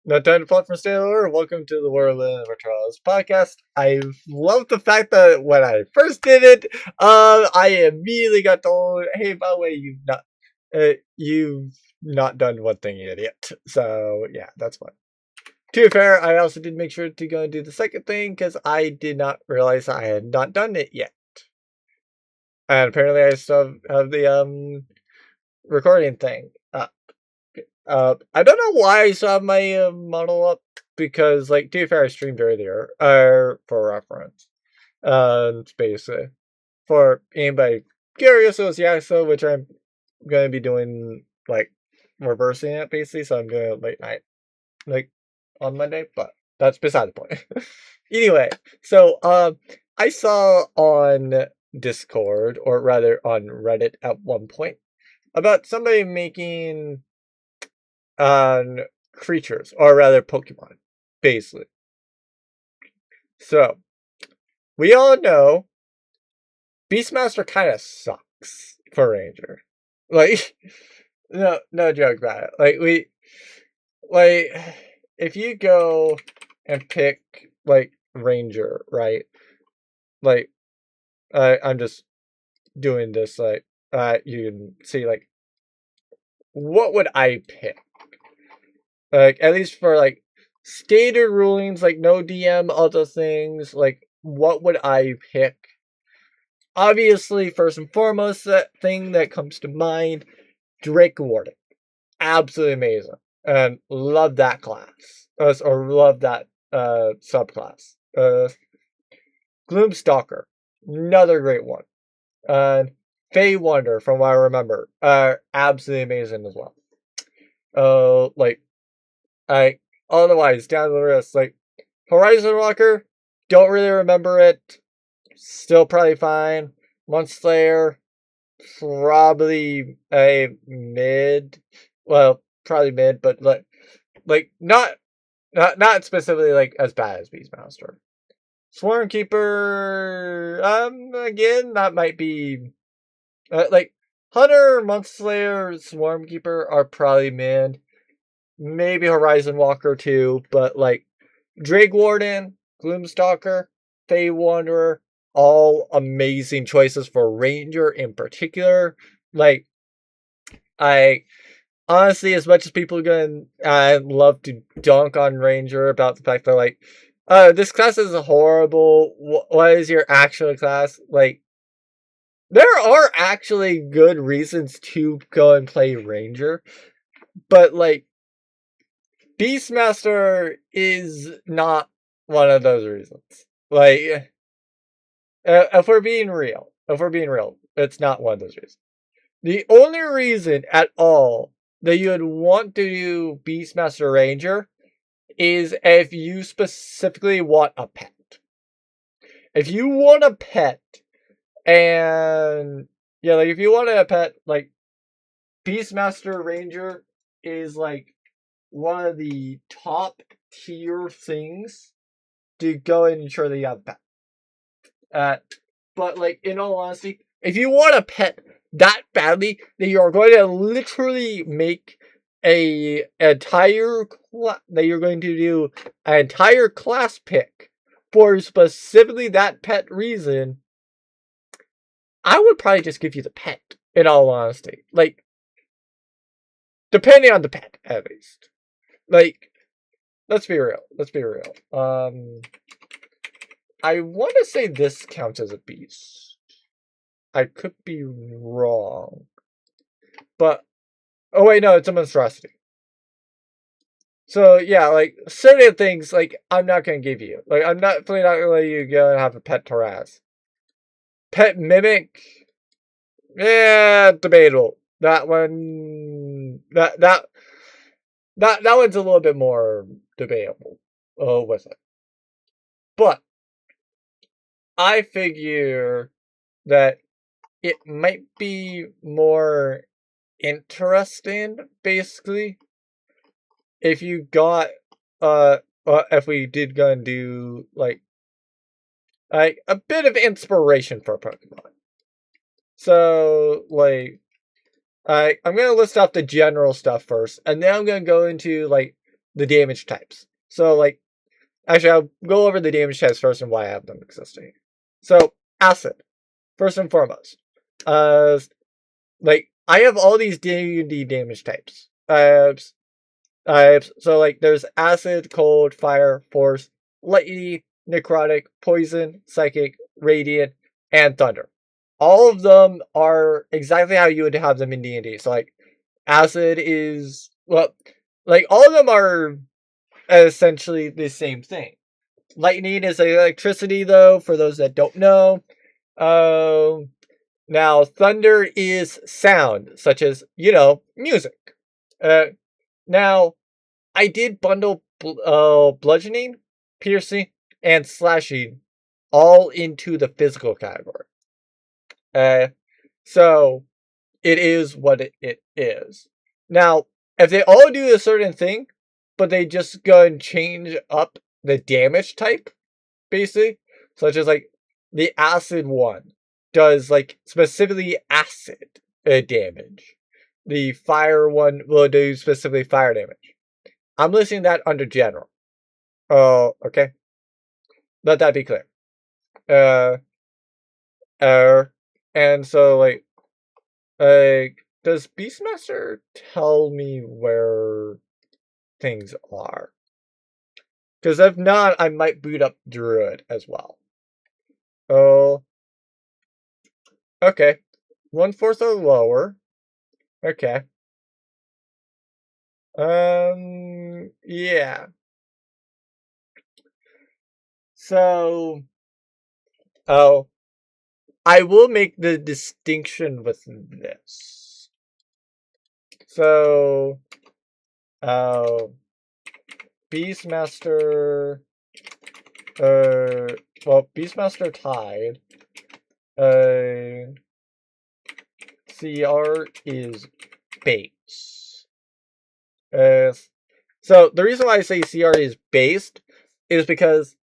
Not time to plot from Stellar. Welcome to the Worldbuilding of Charles podcast. I love the fact that when I first did it, I immediately got told, "Hey, by the way, you've not done one thing yet." So yeah, that's fun. To be fair, I also did make sure to go and do the second thing because I did not realize I had not done it yet, and apparently I still have the recording thing. I don't know why I still have my model up because, like, to be fair, I streamed earlier. For reference, it's basically for anybody curious. It was Yakuza, which I'm going to be doing like reversing it basically. So I'm doing it late night, like on Monday. But that's beside the point. Anyway, so I saw on Discord, or rather on Reddit, at one point about somebody making on creatures, or rather Pokemon, basically. So, we all know Beastmaster kind of sucks for Ranger. Like, no joke about it. Like, if you go and pick, like, Ranger, right? Like, I'm just doing this, like, you can see, like, what would I pick? Like, at least for, like, stated rulings, like, no DM, other things, like, what would I pick? Obviously, first and foremost, that thing that comes to mind, Drake Warden. Absolutely amazing. And love that class. Or love that, subclass. Gloomstalker. Another great one. And Fey Wonder, from what I remember, absolutely amazing as well. Like, I otherwise down the list, like Horizon Walker, don't really remember it. Still probably fine. Monster, probably a mid. Well, probably mid, but not specifically like as bad as Beastmaster. Swarm Keeper, again, that might be like Hunter, Monster, Swarm Keeper are probably mid. Maybe Horizon Walker too, but like Drake Warden, Gloomstalker, Fey Wanderer, all amazing choices for Ranger in particular. Like, I honestly, as much as people are gonna love to dunk on Ranger about the fact that, like, this class is horrible. What is your actual class? Like, there are actually good reasons to go and play Ranger, but like, Beastmaster is not one of those reasons. Like, if we're being real, it's not one of those reasons. The only reason at all that you would want to do Beastmaster Ranger is if you specifically want a pet. If you want a pet, and yeah, like if you want a pet, like Beastmaster Ranger is like one of the top tier things to go and ensure that you have a pet. But like, in all honesty, if you want a pet that badly, that you're going to literally make that you're going to do an entire class pick for specifically that pet reason, I would probably just give you the pet. In all honesty, like, depending on the pet, at least. Like, let's be real. I want to say this counts as a beast. I could be wrong. But, oh wait, no, it's a monstrosity. So, yeah, like, certain things, like, I'm not going to give you. Like, I'm definitely not going to let you go and have a pet Taraz. Pet Mimic? Yeah, debatable. That one, that one's a little bit more debatable with it. But I figure that it might be more interesting, basically, if you got if we did go and do like a bit of inspiration for Pokemon. So like, I'm gonna list off the general stuff first, and then I'm gonna go into like the damage types. So, like, actually, I'll go over the damage types first and why I have them existing. So, acid, first and foremost. Like, I have all these D&D damage types. So, like, there's acid, cold, fire, force, lightning, necrotic, poison, psychic, radiant, and thunder. All of them are exactly how you would have them in D&D. So, like, acid is, well, like, all of them are essentially the same thing. Lightning is electricity, though, for those that don't know. Now, thunder is sound, such as, music. Now, I did bundle bludgeoning, piercing, and slashing all into the physical category. So, it is what it is. Now, if they all do a certain thing, but they just go and change up the damage type, basically, such as, like, the acid one does, like, specifically acid damage. The fire one will do specifically fire damage. I'm listing that under general. Oh, okay. Let that be clear. And so, like, does Beastmaster tell me where things are? Because if not, I might boot up Druid as well. Oh. Okay. 1/4 or lower. Okay. Yeah. So, I will make the distinction with this. So, Beastmaster, Beastmaster Tide, CR is base. So the reason why I say CR is based is because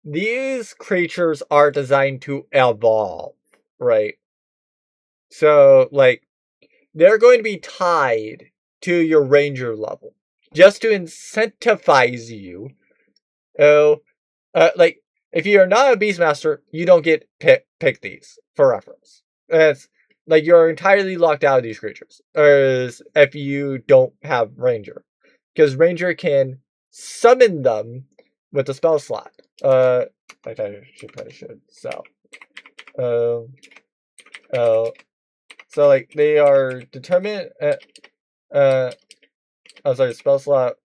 these creatures are designed to evolve, right? So, like, they're going to be tied to your ranger level just to incentivize you. Like, if you are not a Beastmaster, you don't get pick these for reference. It's like you're entirely locked out of these creatures, if you don't have Ranger, because Ranger can summon them with a spell slot. I probably should. So, so, like, they are determined. Spell slot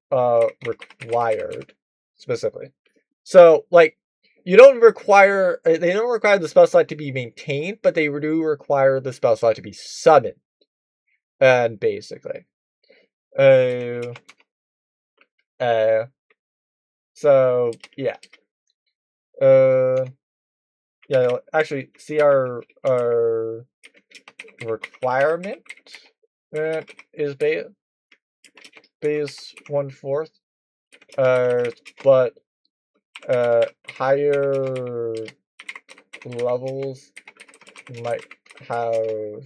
required specifically. So, like, they don't require the spell slot to be maintained, but they do require the spell slot to be summoned. And basically, so yeah, yeah. Actually, see our requirement is base 1/4, but higher levels might have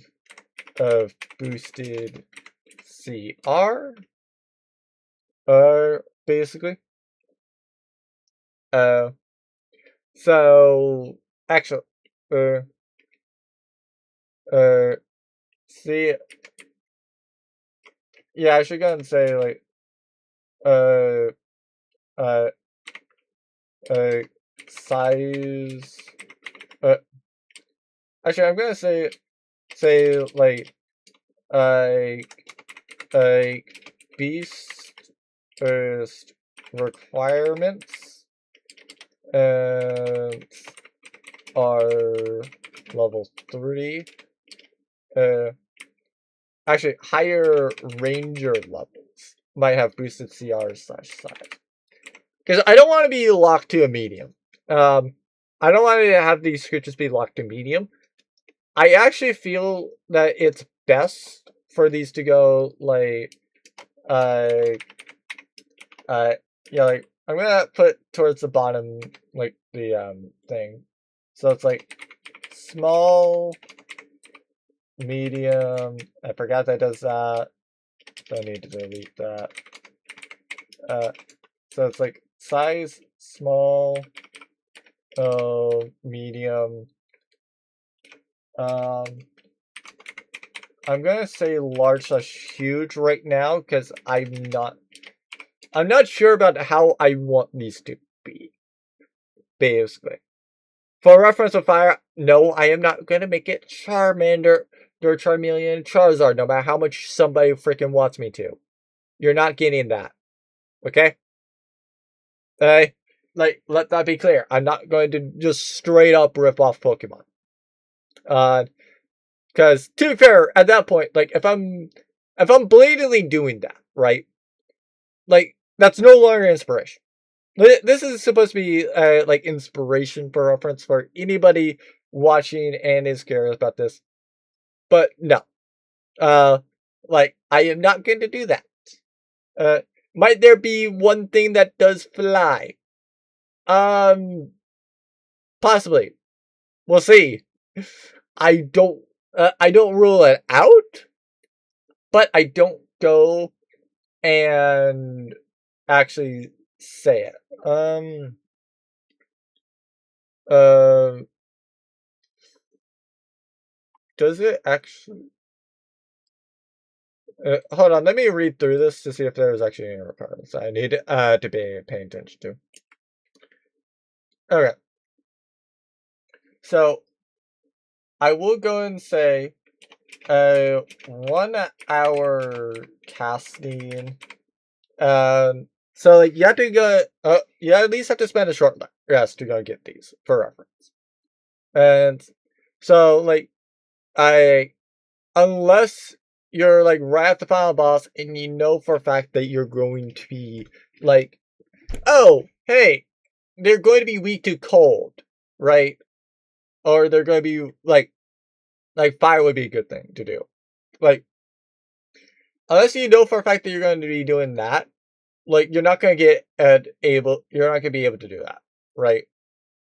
a boosted CR, basically. So actually, see, yeah, I should go and say, like, size, actually, I'm gonna say, like, beast first requirements and are level 3. Actually, higher ranger levels might have boosted CR/size. Because I don't want to be locked to a medium. I don't want to have these creatures be locked to medium. I actually feel that it's best for these to go, like, yeah, like, I'm gonna put towards the bottom, like, the thing. So it's like small, medium. I forgot that does that. So I need to delete that. So it's like size, small, medium. I'm gonna say large/huge right now because I'm not sure about how I want these to be. Basically, for reference of fire, no, I am not gonna make it Charmander, or Charmeleon, Charizard, no matter how much somebody freaking wants me to. You're not getting that, okay? Let that be clear. I'm not going to just straight up rip off Pokemon. Because to be fair, at that point, like if I'm blatantly doing that, right? Like that's no longer inspiration. This is supposed to be like inspiration for reference for anybody watching and is curious about this. But no, like I am not going to do that. Might there be one thing that does fly? Possibly. We'll see. I don't rule it out, but I don't go and actually say it. Does it actually? Hold on, let me read through this to see if there's actually any requirements I need to be paying attention to. Okay. So, I will go and say, 1 hour casting. So like you have to go. You at least have to spend a short rest to go get these for reference. And so like, unless you're like right at the final boss and you know for a fact that you're going to be like, oh hey, they're going to be weak to cold, right? Or they're going to be like fire would be a good thing to do. Like, unless you know for a fact that you're going to be doing that, like you're not going to get you're not going to be able to do that, right?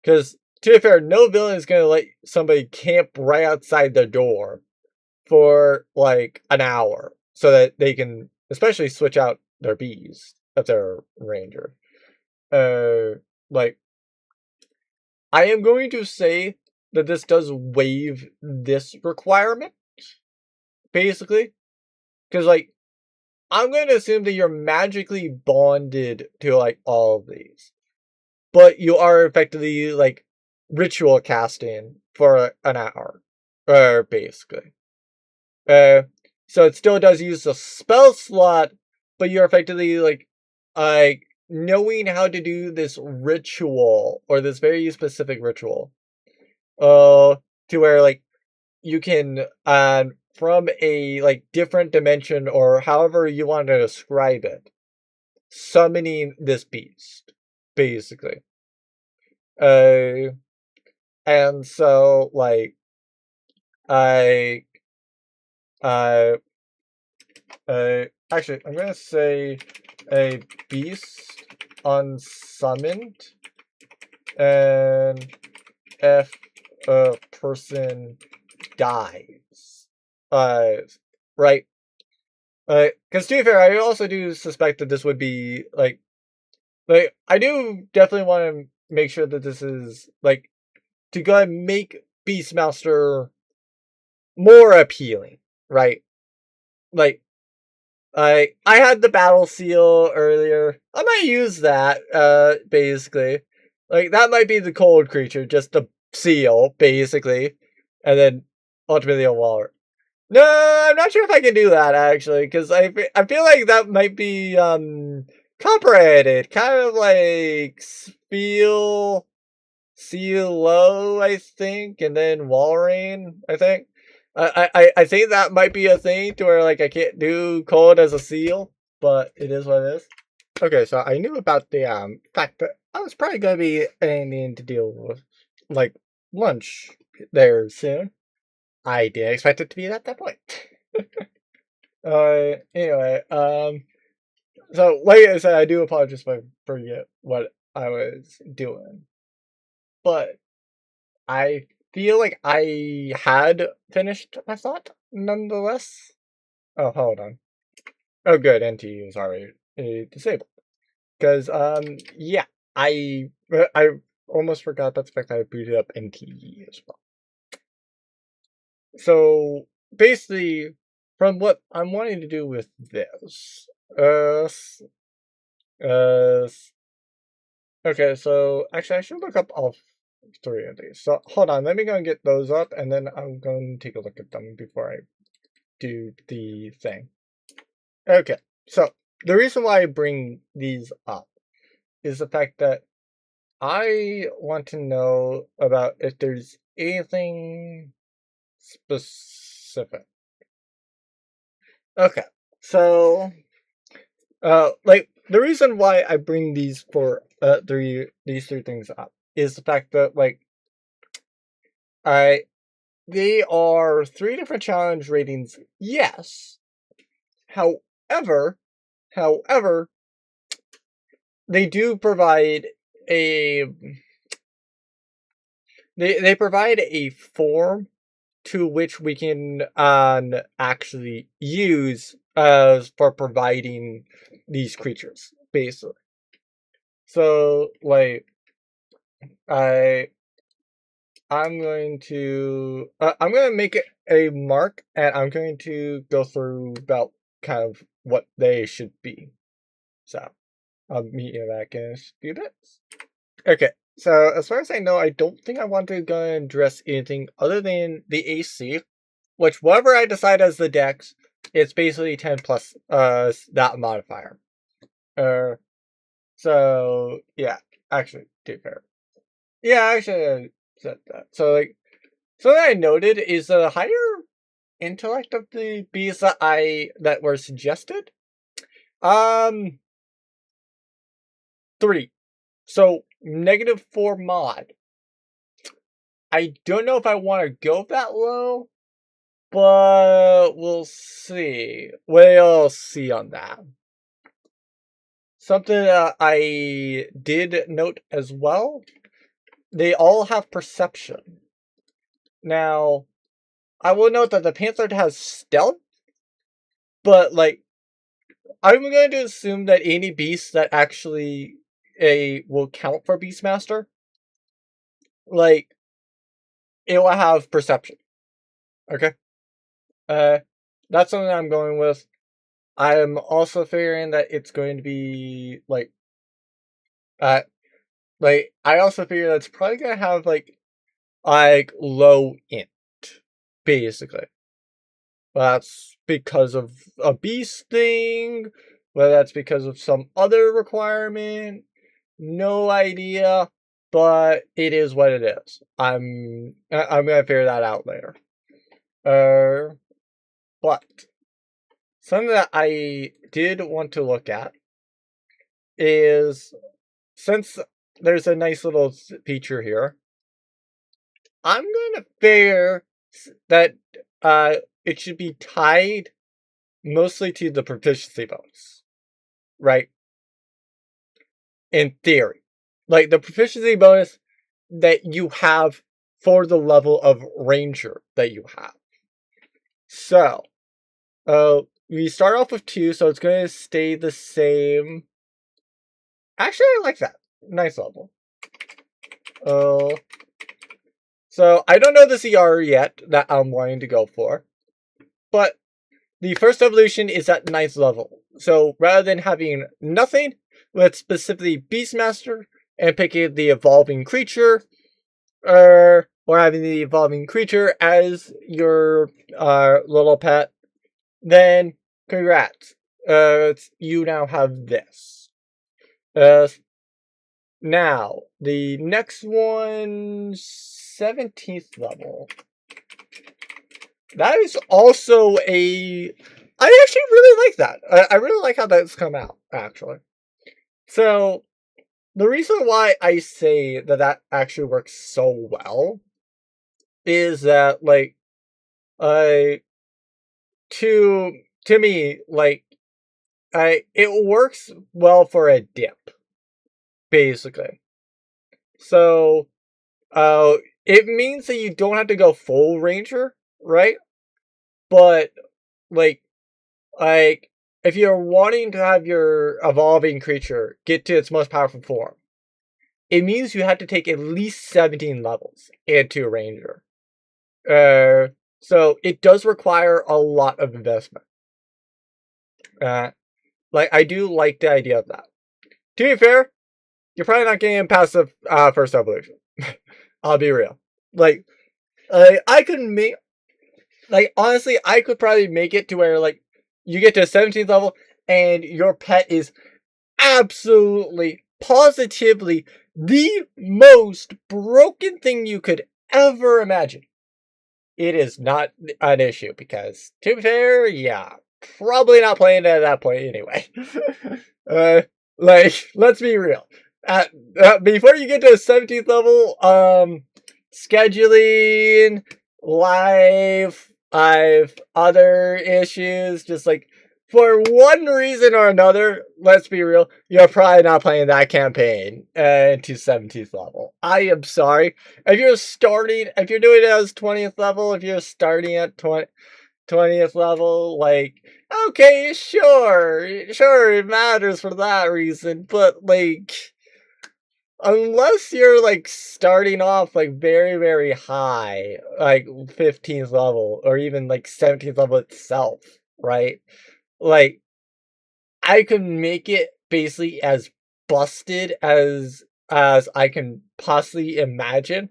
Because to be fair, no villain is going to let somebody camp right outside their door for like an hour so that they can especially switch out their bees if they're ranger. Like, I am going to say that this does waive this requirement, basically. Because, like, I'm going to assume that you're magically bonded to, like, all of these. But you are effectively, like, ritual casting for an hour. Basically. So it still does use the spell slot, but you're effectively, like, knowing how to do this ritual, or this very specific ritual. To where, like, you can, from a, like, different dimension, or however you want to describe it, summoning this beast, basically. And so, like, actually, I'm gonna say a beast unsummoned, and if a person dies, right? Because to be fair, I also do suspect that this would be like I do definitely want to make sure that this is like to go and make Beastmaster more appealing, right? Like, I had the battle seal earlier. I might use that, basically. Like, that might be the cold creature, just the seal, basically. And then ultimately a waller. No, I'm not sure if I can do that, actually, because I feel like that might be, copyrighted. Kind of like Seal low, I think, and then Walrein, I think. I think that might be a thing to where like I can't do cold as a seal, but it is what it is. Okay, so I knew about the fact that I was probably gonna be needing to deal with like lunch there soon. I didn't expect it to be at that point. Anyway, so like I said, I do apologize if I forget what I was doing, but I feel like I had finished my thought, nonetheless. Oh, hold on. Oh, good. NTU is already disabled. Because, yeah, I almost forgot that's the fact I booted up NTE as well. So, basically, from what I'm wanting to do with this, okay, so, actually, I should look up all 3 of these. So, hold on, let me go and get those up, and then I'm going to take a look at them before I do the thing. Okay, so, the reason why I bring these up is the fact that I want to know about if there's anything specific. Okay, so like the reason why I bring these these three things up is the fact that like they are 3 different challenge ratings, yes. However, they do provide a they provide a form to which we can actually use for providing these creatures, basically. So, like, I'm going to make it a mark, and I'm going to go through about kind of what they should be. So, I'll meet you back in a few bits. Okay, so as far as I know, I don't think I want to go and address anything other than the AC, which whatever I decide as the dex, it's basically 10 plus that modifier. So yeah, actually, to be fair. Yeah, actually I said that. So like something I noted is the higher intellect of the bees that were suggested. 3. So -4 mod. I don't know if I want to go that low, but we'll see. We'll see on that. Something that I did note as well, they all have perception. Now, I will note that the Panther has stealth, but like, I'm going to assume that any beast that actually will count for Beastmaster, like, it will have perception. Okay? That's something I'm going with. I'm also figuring that it's going to be, like, I also figure that's probably going to have, like, low int, basically. That's because of a beast thing, whether that's because of some other requirement, no idea, but it is what it is. I'm gonna figure that out later. But something that I did want to look at is, since there's a nice little feature here, I'm gonna figure that it should be tied mostly to the proficiency bonus, right? In theory, like the proficiency bonus that you have for the level of ranger that you have. So, we start off with 2, so it's going to stay the same. Actually, I like that. Nice level. So I don't know the CR yet that I'm wanting to go for, but the first evolution is at 9th level. So rather than having nothing, let's specifically Beastmaster and picking the evolving creature, or having the evolving creature as your little pet. Then congrats, you now have this. Now the next one, 17th level. That is also I actually really like that. I really like how that's come out, actually. So, the reason why I say that actually works so well is that, like, to me, like, it works well for a dip, basically. So, it means that you don't have to go full ranger, right? But, like, if you're wanting to have your evolving creature get to its most powerful form, it means you have to take at least 17 levels into a ranger. So it does require a lot of investment. I do like the idea of that. To be fair, you're probably not getting past the first evolution. I'll be real. I could make, honestly, I could probably make it to where, you get to a 17th level and your pet is absolutely, positively the most broken thing you could ever imagine. It is not an issue because, to be fair, yeah, probably not playing at that point anyway. Let's be real. Before you get to a 17th level, scheduling, live, I've other issues, just for one reason or another, let's be real, you're probably not playing that campaign to 17th level. I am sorry. If you're doing it as 20th level, if you're starting at 20th level, okay, sure, it matters for that reason, but, unless you're, starting off, very, very high, 15th level, or even, 17th level itself, right? I can make it basically as busted as I can possibly imagine,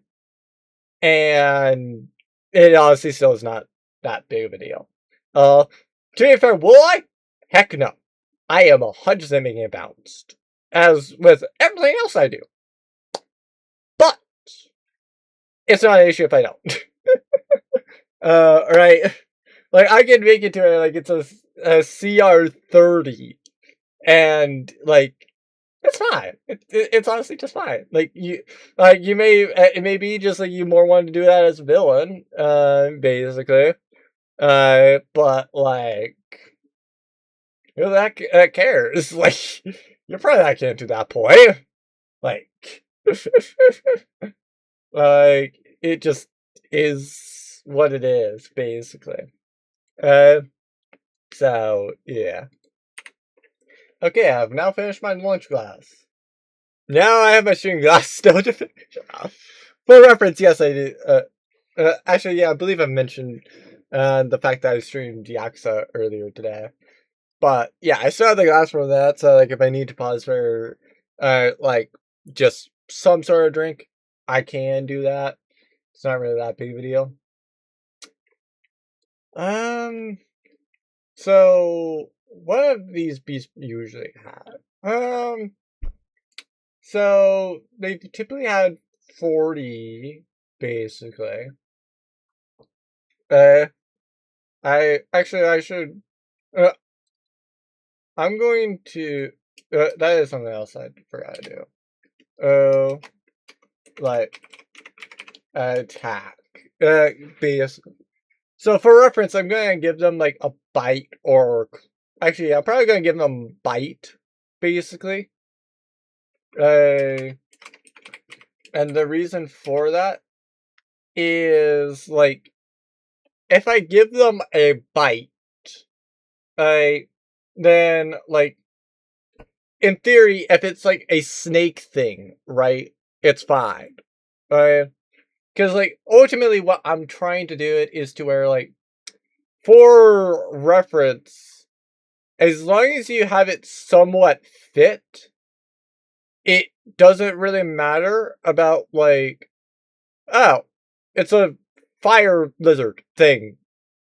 and it honestly still is not that big of a deal. To be fair, will I? Heck no. I am 100% making it balanced, as with everything else I do. But it's not an issue if I don't. Right? I can make it to where, it's a CR 30, and, it's fine. It's honestly just fine. You may, it may be just, you more want to do that as a villain, basically. But, who that cares? You're probably not getting to that point. It just is what it is, basically. So, yeah. Okay, I've now finished my lunch glass. Now I have my shooting glass still to finish off. For reference, yes, I do. Actually, yeah, I believe I mentioned the fact that I streamed Yakuza earlier today. But, yeah, I still have the glass for that, so, if I need to pause for, just some sort of drink, I can do that. It's not really that big of a deal. So what have these beasts usually had? So they've typically had 40, basically. I should, I'm going to, that is something else I forgot to do. Oh, attack. Basically. So for reference, I'm going to give them, a bite, or, actually, I'm probably going to give them bite, basically. And the reason for that is, if I give them a bite, then, in theory, if it's, a snake thing, right, it's fine. Because, ultimately what I'm trying to do it is to where, for reference, as long as you have it somewhat fit, it doesn't really matter about, oh, it's a fire lizard thing.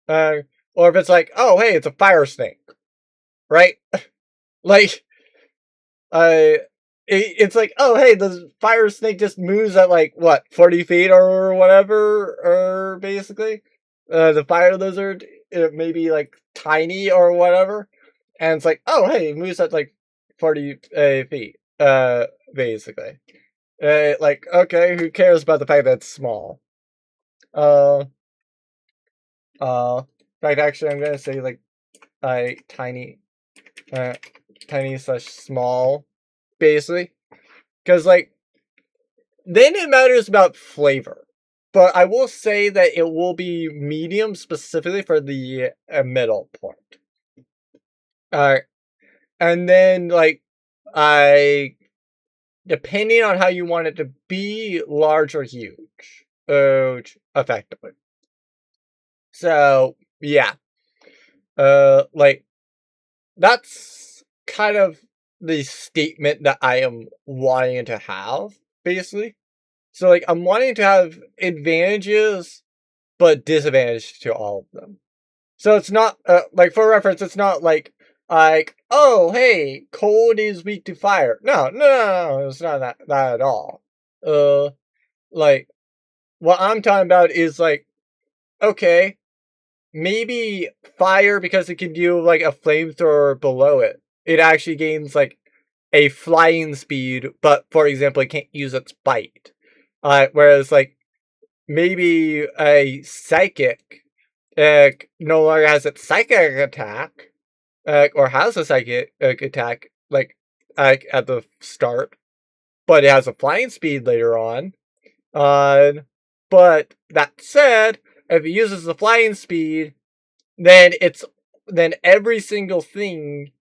Or if it's oh, hey, it's a fire snake. Right? It's oh, hey, the fire snake just moves at, what, 40 feet or whatever, or basically. The fire lizard, it may be, tiny or whatever. And it's oh, hey, it moves at, 40 feet, basically. Okay, who cares about the fact that it's small? In fact, actually, I'm gonna say, tiny, tiny slash small, basically. Because, then it matters about flavor. But I will say that it will be medium specifically for the middle point. Alright. And then, like, I, depending on how you want it to be, large or huge. Effectively. So, yeah. Like, that's kind of the statement that I am wanting to have, basically. So, like, I'm wanting to have advantages, but disadvantage to all of them. So it's not, like, for reference, it's not like, oh, hey, cold is weak to fire. No, it's not that at all. Like, what I'm talking about is, like, okay, maybe fire, because it can do, like, a flamethrower below it. It actually gains, like, a flying speed, but, for example, it can't use its bite. Whereas, like, maybe a psychic no longer has its psychic attack, or has a psychic attack, like, at the start, but it has a flying speed later on. But that said, if it uses the flying speed, then every single thing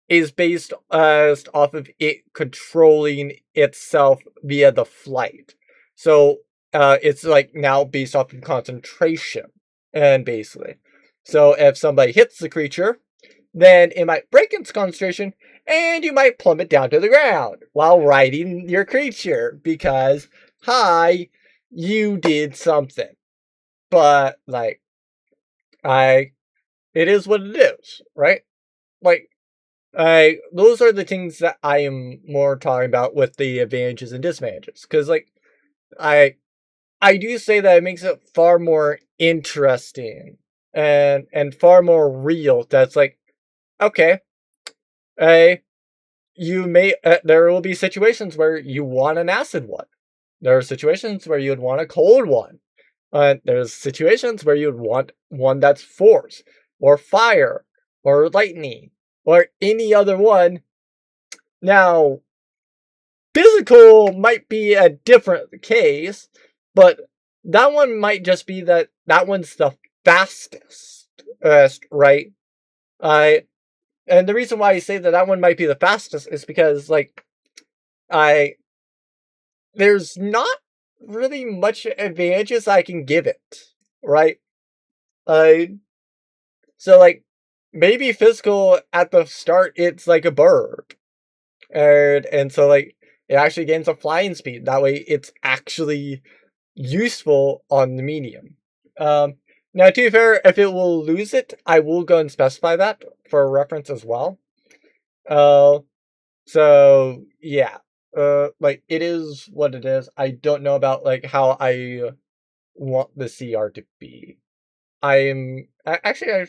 is based off of it controlling itself via the flight. So it's like now based off of concentration, and basically, so if somebody hits the creature, then it might break its concentration, and you might plummet down to the ground while riding your creature because, hi, you did something. But, like, it is what it is, right? Like, those are the things that I am more talking about with the advantages and disadvantages. Because, like, I do say that it makes it far more interesting and far more real. That's like, okay, there will be situations where you want an acid one. There are situations where you'd want a cold one. There's situations where you'd want one that's force, or fire, or lightning, or any other one. Now, physical might be a different case, but that one might just be that one's the fastest, right? I And the reason why I say that one might be the fastest is because, like, I there's not really much advantages I can give it, right? I So, like, maybe physical at the start, it's like a bird, and so, like, it actually gains a flying speed. That way, it's actually useful on the medium. Now, to be fair, if it will lose it, I will go and specify that for reference as well. Uh, so yeah, like, it is what it is. I don't know about, like, how I want the CR to be. Actually,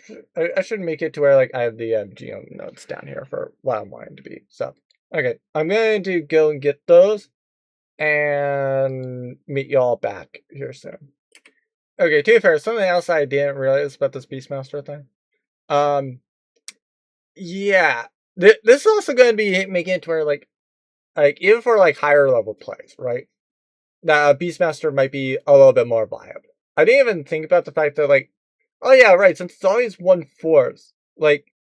I should make it to where, like, I have the GM notes down here for what I'm wanting to be. So, okay, I'm going to go and get those and meet y'all back here soon. Okay, to be fair, something else I didn't realize about this Beastmaster thing. Yeah, this is also going to be making it to where, like, even for, like, higher level plays, right? That Beastmaster might be a little bit more viable. I didn't even think about the fact that, like, oh yeah, right, since it's always 1/4, like,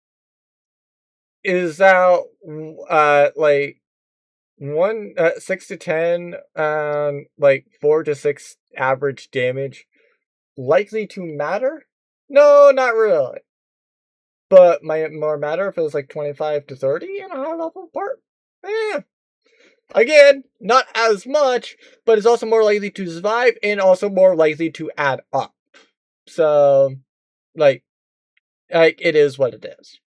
is that like 6 to 10, like 4 to 6 average damage likely to matter? No, not really. But might it more matter if it was like 25 to 30 in a high level part? Eh. Again, not as much, but it's also more likely to survive and also more likely to add up. So, like, it is what it is.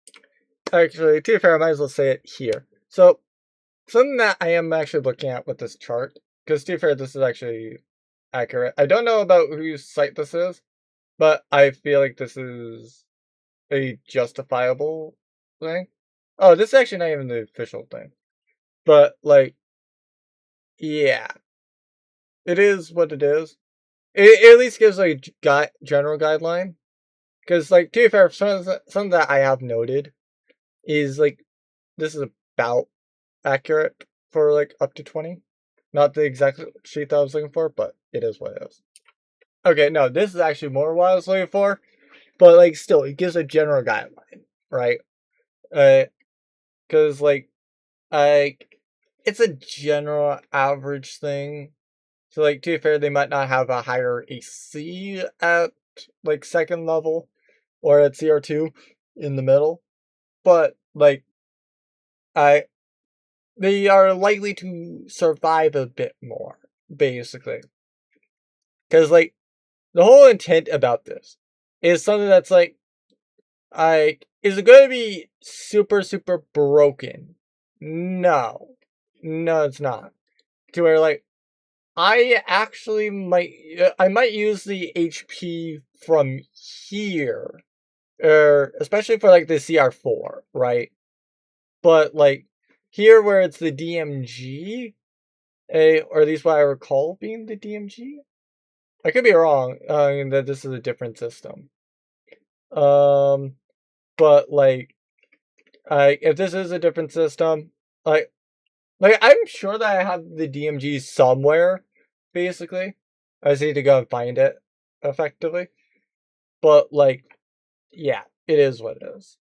Actually, to be fair, I might as well say it here. So, something that I am actually looking at with this chart, because to be fair, this is actually accurate. I don't know about whose site this is, but I feel like this is a justifiable thing. Oh, this is actually not even the official thing. But, like, yeah. It is what it is. It at least gives, like, general guideline. Because, like, to be fair, some that I have noted is, like, this is about accurate for, like, up to 20. Not the exact sheet that I was looking for, but it is what it is. Okay, no, this is actually more what I was looking for. But, like, still, it gives a general guideline, right? Because like it's a general average thing. So like to be fair, they might not have a higher AC at like second level or at CR2 in the middle, but like I they are likely to survive a bit more, basically. Because like the whole intent about this is something that's like is it going to be super super broken? No, no, it's not. To where like I might use the HP from here, especially for like the CR4, right? But like here where it's the DMG, or at least what I recall being the DMG. I could be wrong, that this is a different system. But like, if this is a different system, like I'm sure that I have the DMG somewhere. Basically, I just need to go and find it effectively. But like, yeah, it is what it is.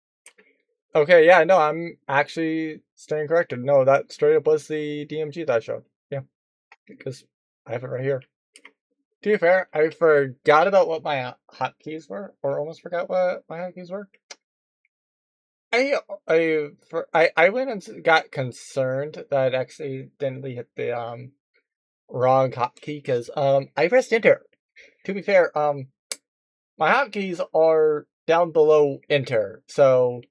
Okay, yeah, no, I'm actually staying corrected. No, that straight up was the DMG that I showed. Yeah, because I have it right here. To be fair, I forgot about what my hotkeys were, or almost forgot what my hotkeys were. I went and got concerned that I accidentally hit the wrong hotkey because I pressed enter. To be fair, my hotkeys are down below enter, so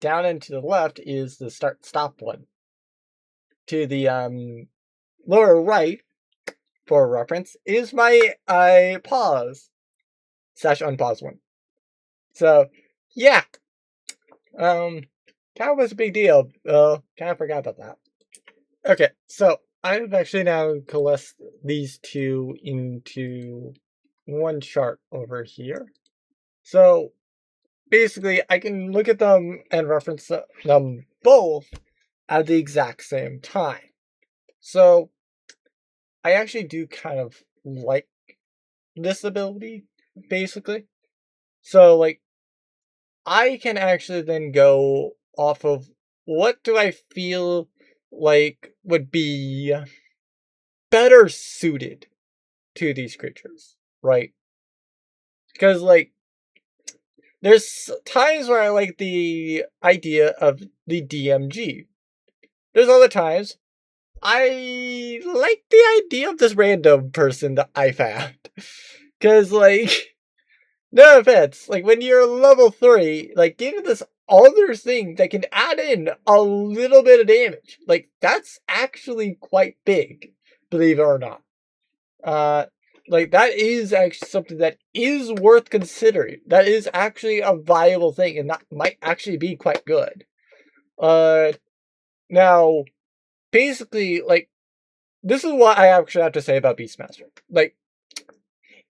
down and to the left is the start stop one. To the lower right, for reference, is my pause / unpause one. So yeah, kind of was a big deal. Kind of forgot about that. Okay, so I've actually now coalesced these two into one chart over here. So basically, I can look at them and reference them both at the exact same time. So I actually do kind of like this ability, basically. So like I can actually then go off of what do I feel like would be better suited to these creatures, right? Because like there's times where I like the idea of the DMG. There's other times I like the idea of this random person that I found. Because like no offense, like when you're level 3, like getting this other thing that can add in a little bit of damage, like that's actually quite big, believe it or not. Like that is actually something that is worth considering. That is actually a viable thing, and that might actually be quite good. Now, basically, like this is what I actually have to say about Beastmaster. Like,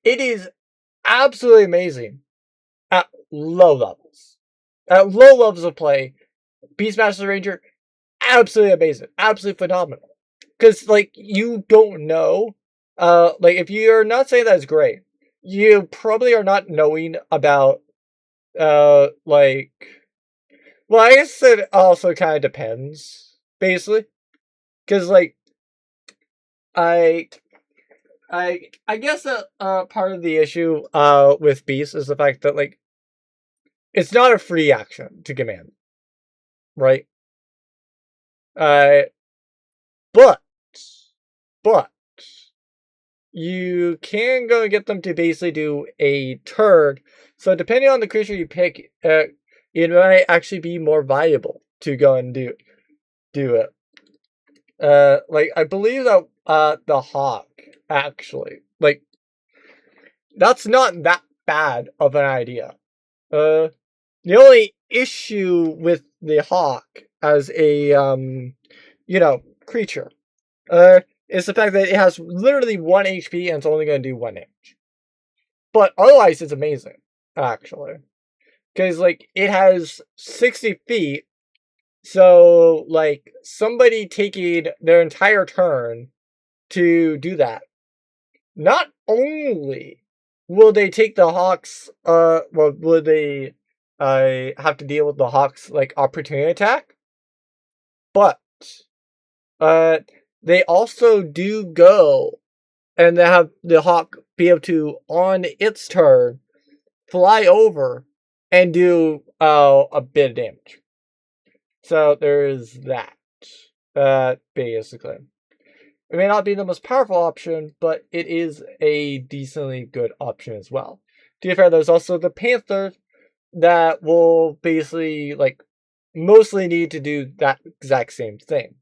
it is absolutely amazing at low levels. At low levels of play, Beastmaster Ranger, absolutely amazing, absolutely phenomenal. Because like you don't know, like if you're not saying that's great, you probably are not knowing about, like, well, I guess it also kind of depends, basically, because like I. I guess that part of the issue with Beast is the fact that like it's not a free action to command, right? Uh, but but you can go and get them to basically do a turn. So depending on the creature you pick, it might actually be more viable to go and do it. Like I believe that the Hawk actually, like, that's not that bad of an idea. The only issue with the Hawk as a creature is the fact that it has literally 1 HP and it's only going to do 1 damage. But otherwise, it's amazing, actually. Because, like, it has 60 feet, so, like, somebody taking their entire turn to do that, not only will they take the Hawks, will they I have to deal with the Hawk's like opportunity attack. But they also do go and they have the Hawk be able to, on its turn, fly over and do a bit of damage. So there's that. Basically. It may not be the most powerful option, but it is a decently good option as well. To be fair, there's also the Panther that will basically, like, mostly need to do that exact same thing.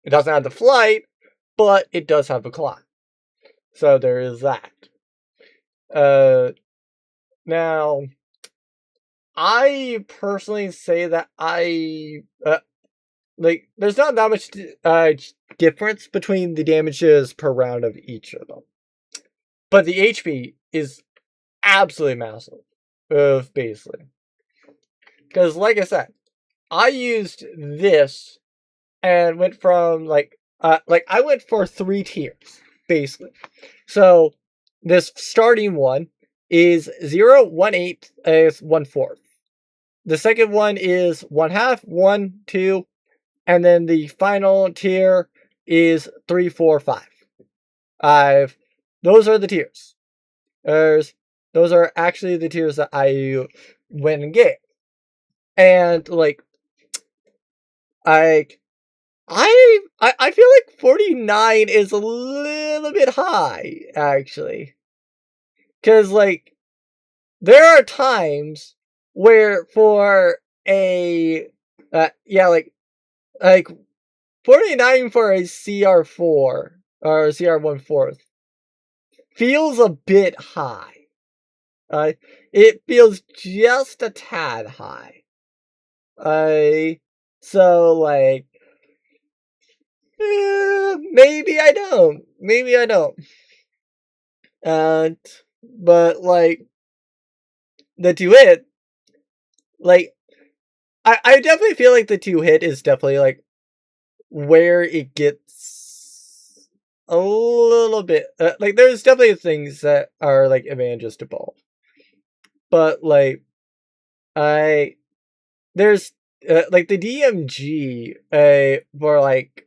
It doesn't have the flight, but it does have a climb. So there is that. Now, I personally say that there's not that much difference between the damages per round of each of them. But the HP is absolutely massive, basically. Because, like I said, I used this and went from, I went for 3 tiers, basically. So, this starting one is 0, 1/8, is 1/4. The second one is 1/2, 1, 2, and then the final tier is 3, 4, 5. Those are the tiers. Those are actually the tiers that I went and gave. And like I feel like 49 is a little bit high, actually. Cause like there are times where for a like 49 for a CR4 or CR1/4 feels a bit high. It feels just a tad high. So like maybe I don't. Maybe I don't. But like the 2-hit, like I definitely feel like the 2-hit is definitely like where it gets a little bit like there's definitely things that are like advantages to both, but like there's like the DMG for like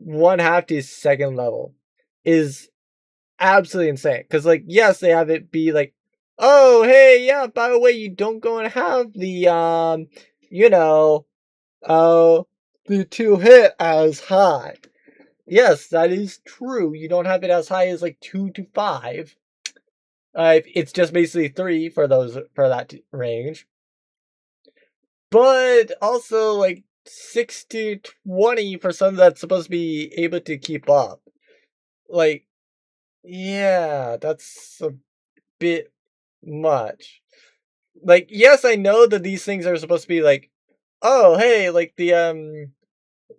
1/2 to 2nd level is absolutely insane, because like yes, they have it be like, oh hey yeah, by the way, you don't go and have the the 2-hit as high. Yes, that is true. You don't have it as high as like 2 to 5. It's just basically 3 for that range. But also like 6 to 20 for something that's supposed to be able to keep up. Like, yeah, that's a bit much. Like, yes, I know that these things are supposed to be like, oh hey, like the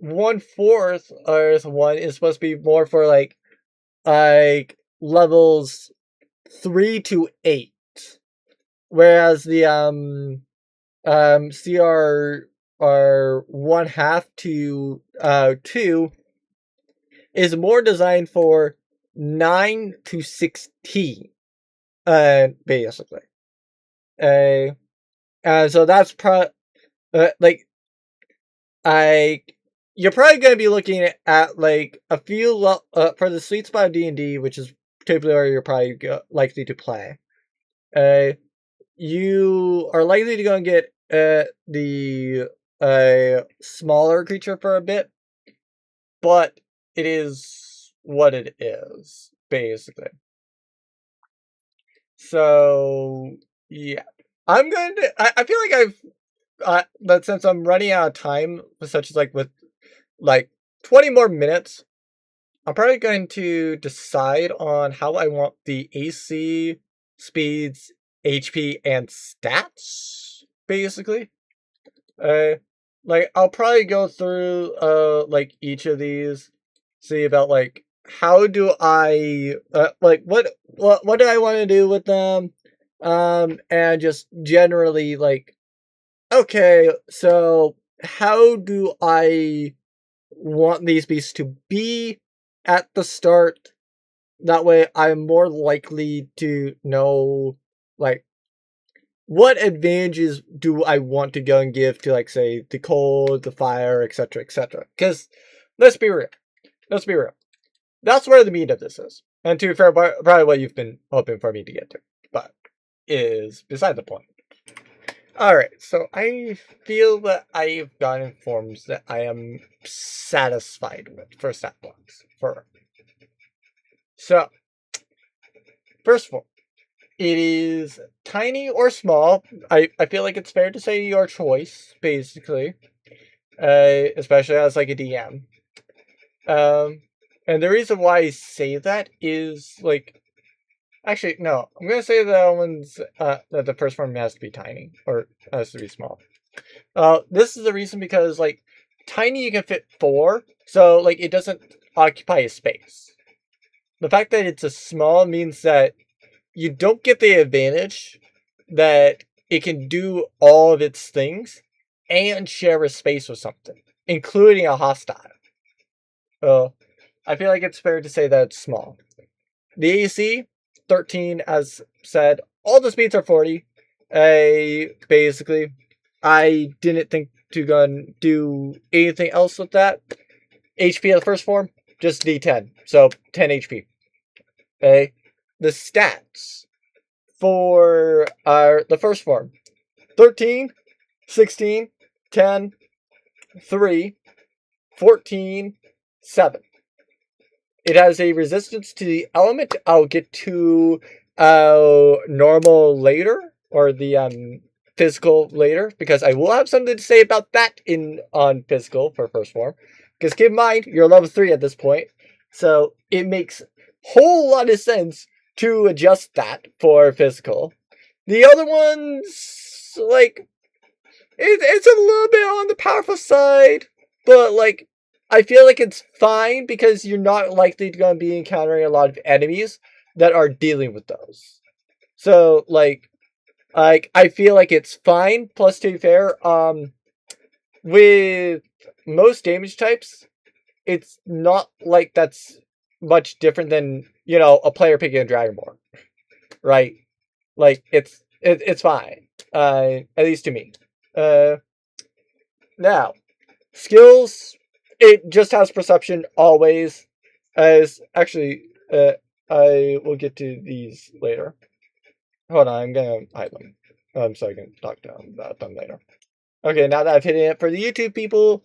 1/4 Earth one is supposed to be more for like levels 3 to 8, whereas the CR are 1/2 to 2 is more designed for 9 to 16, basically. So that's like you're probably going to be looking at like a few for the sweet spot of D&D, which is typically where you're probably likely to play. You are likely to go and get the smaller creature for a bit, but it is what it is, basically. So yeah, I'm going to. I feel like that since I'm running out of time, such as like with like 20 more minutes, I'm probably going to decide on how I want the AC, speeds, HP, and stats, basically. Like I'll probably go through like each of these, see about like how do I like what do I want to do with them, and just generally like, okay, so how do I want these beasts to be at the start? That way I'm more likely to know, like, what advantages do I want to go and give to, like, say, the cold, the fire, etc., etc.? Because, let's be real. Let's be real. That's where the meat of this is. And to be fair, probably what you've been hoping for me to get to. But, is beside the point. Alright, so I feel that I've gotten forms that I am satisfied with for stat blocks. So, first form. It is tiny or small. I feel like it's fair to say your choice, basically. Especially as like a DM. And the reason why I say that is like, actually no, I'm gonna say that the first form has to be tiny or has to be small. This is the reason because like tiny you can fit 4, so like it doesn't occupy a space. The fact that it's a small means that you don't get the advantage that it can do all of its things and share a space with something, including a hostile. I feel like it's fair to say that it's small. The AC, 13, as said. All the speeds are 40. Basically, I didn't think to go and do anything else with that. HP of the first form, just D10. So, 10 HP. Okay. The stats for the first form. 13, 16, 10, 3, 14, 7. It has a resistance to the element. I'll get to normal later, or the physical later, because I will have something to say about that on physical for first form. Because keep in mind, you're level 3 at this point, so it makes a whole lot of sense to adjust that for physical. The other ones, like, it's a little bit on the powerful side, but like, I feel like it's fine because you're not likely to be encountering a lot of enemies that are dealing with those. So like I feel like it's fine. Plus, to be fair, with most damage types, it's not like that's much different than, a player picking a Dragonborn, right? Like it's fine. At least to me. Now, skills. It just has perception always. As actually, I will get to these later. Hold on, I'm gonna hide them. So I can talk about them later. Okay, now that I've hit it for the YouTube people,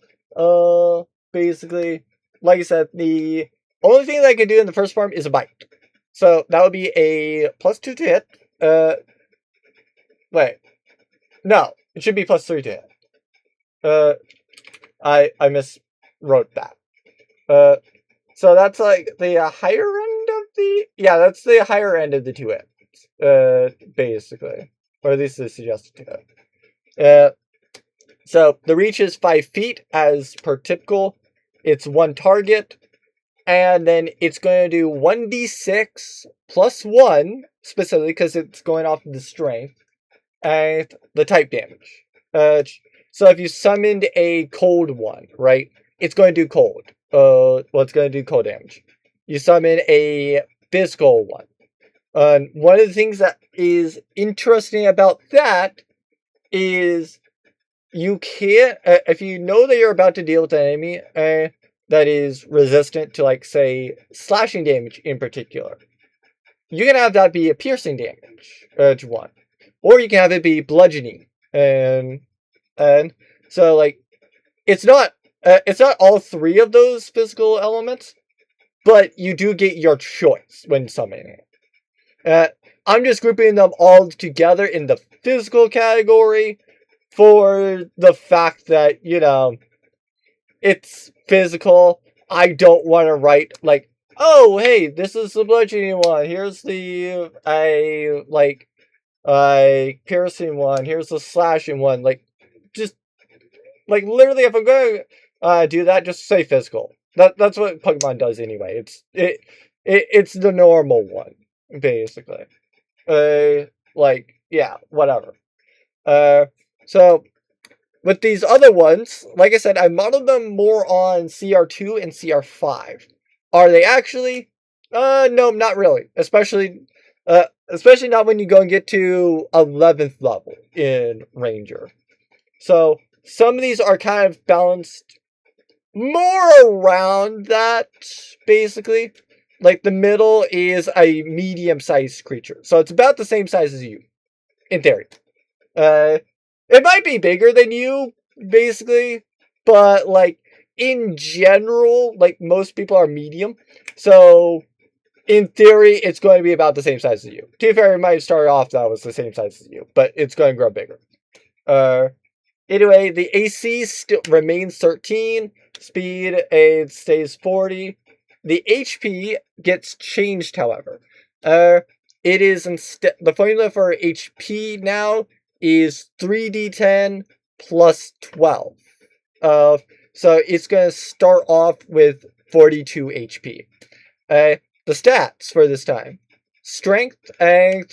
basically, like I said, the only thing that I can do in the first form is a bite. So that would be a +2 to hit. Wait, no, it should be +3 to hit. I miswrote that. So that's like the higher end of that's the higher end of the 2 hits, basically, or at least the suggested 2 hit. So the reach is 5 feet as per typical. It's 1 target, and then it's going to do 1d6 plus 1 specifically because it's going off of the strength and the type damage. So if you summoned a cold one, right, it's going to do cold. It's going to do cold damage. You summon a physical one. One of the things that is interesting about that is you can't, if you know that you're about to deal with an enemy that is resistant to, like, say, slashing damage in particular, you can have that be a piercing damage one. Or you can have it be bludgeoning. And so, like, it's not all 3 of those physical elements, but you do get your choice when summoning it. I'm just grouping them all together in the physical category for the fact that, it's physical. I don't want to write, like, oh, hey, this is the bludgeoning one. Here's the, piercing one. Here's the slashing one. Like, just, like, literally, if I'm going to do that, just say physical. That's what Pokemon does anyway. It's the normal one, basically. Yeah, whatever. So, with these other ones, like I said, I modeled them more on CR2 and CR5. Are they actually? No, not really. Especially, Especially not when you go and get to 11th level in Ranger. So some of these are kind of balanced more around that, basically. Like the middle is a medium-sized creature. So it's about the same size as you, in theory. It might be bigger than you, basically. But like in general, like most people are medium. So in theory, it's going to be about the same size as you. To be fair, it might start off that was the same size as you, but it's going to grow bigger. Anyway, the AC still remains 13. Speed, it stays 40. The HP gets changed, however. It is instead the formula for HP now is 3d10 plus 12. So it's going to start off with 42 HP. The stats for this time: strength and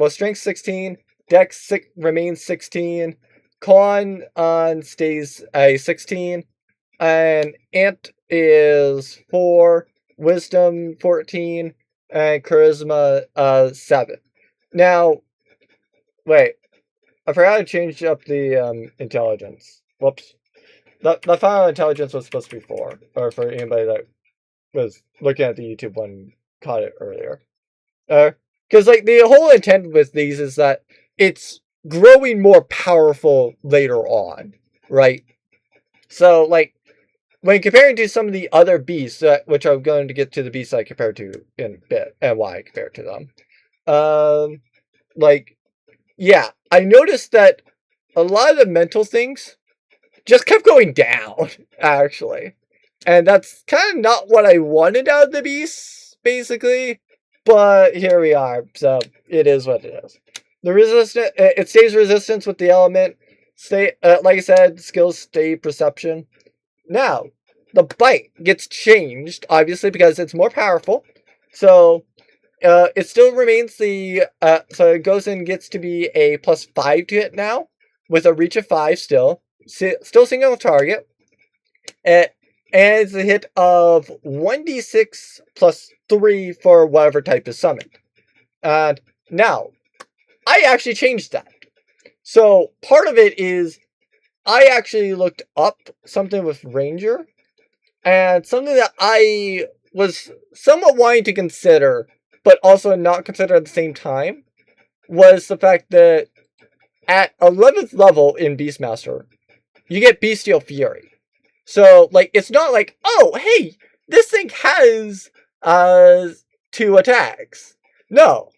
strength 16, dex remains 16, con stays 16, and int is 4, wisdom 14, and charisma 7. Now, wait, I forgot to change up the intelligence. Whoops. The final intelligence was supposed to be 4, or for anybody that was looking at the YouTube one caught it earlier. Because like the whole intent with these is that it's growing more powerful later on, right? So like when comparing to some of the other beasts, which I'm going to get to the beasts I compared to in a bit and why I compared to them. Like, yeah, I noticed that a lot of the mental things just kept going down, actually. And that's kind of not what I wanted out of the beasts, basically. But here we are, so it is what it is. The resistance, it stays resistance with the element. Like I said, skills stay perception. Now, the bite gets changed, obviously, because it's more powerful. So, it still remains so it goes and gets to be a +5 to hit now, with a reach of 5 still. Still single target. And it's a hit of 1d6 plus 3 for whatever type is summoned. And now, I actually changed that. So, part of it is, I actually looked up something with Ranger, and something that I was somewhat wanting to consider, but also not consider at the same time, was the fact that at 11th level in Beastmaster, you get Bestial Fury. So, like, it's not like, oh, hey, this thing has 2 attacks. No.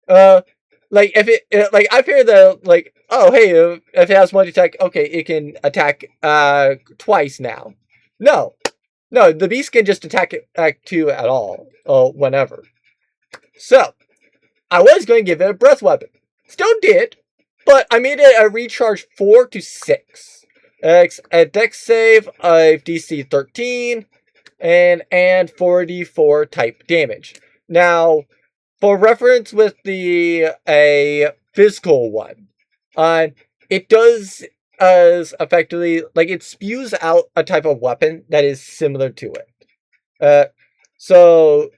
Like, if it, like, I fear the, like, oh, hey, if it has multi-attack, okay, it can attack, twice now. No. No, the beast can just attack 2 at all, whenever. So, I was going to give it a breath weapon. Still did, but I made it a recharge 4 to 6. A dex save of DC 13, and 44 type damage. Now, for reference with the physical one, it does as effectively, like, it spews out a type of weapon that is similar to it.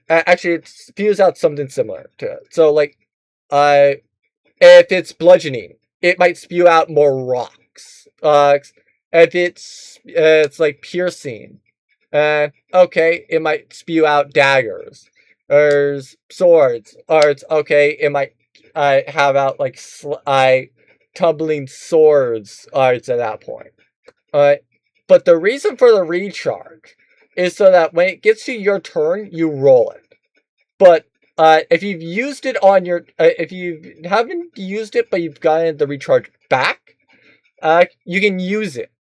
Actually, it spews out something similar to it. So, like, if it's bludgeoning, it might spew out more rocks. If it's like piercing, okay, it might spew out daggers. Or swords. Or it's okay, it might have out like tumbling swords at that point. But the reason for the recharge is so that when it gets to your turn, you roll it. But if you've used it on your, if you haven't used it but you've gotten the recharge back, you can use it.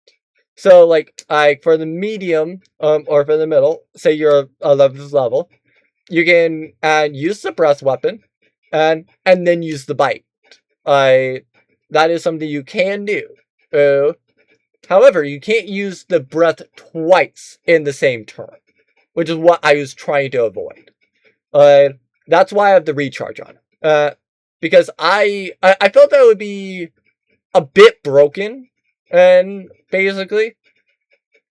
So like for the medium, or for the middle, say you're 11th level, you can use the breath weapon, and then use the bite. That is something you can do. However, you can't use the breath twice in the same turn, which is what I was trying to avoid. That's why I have the recharge on it. Because I felt that would be a bit broken, and basically,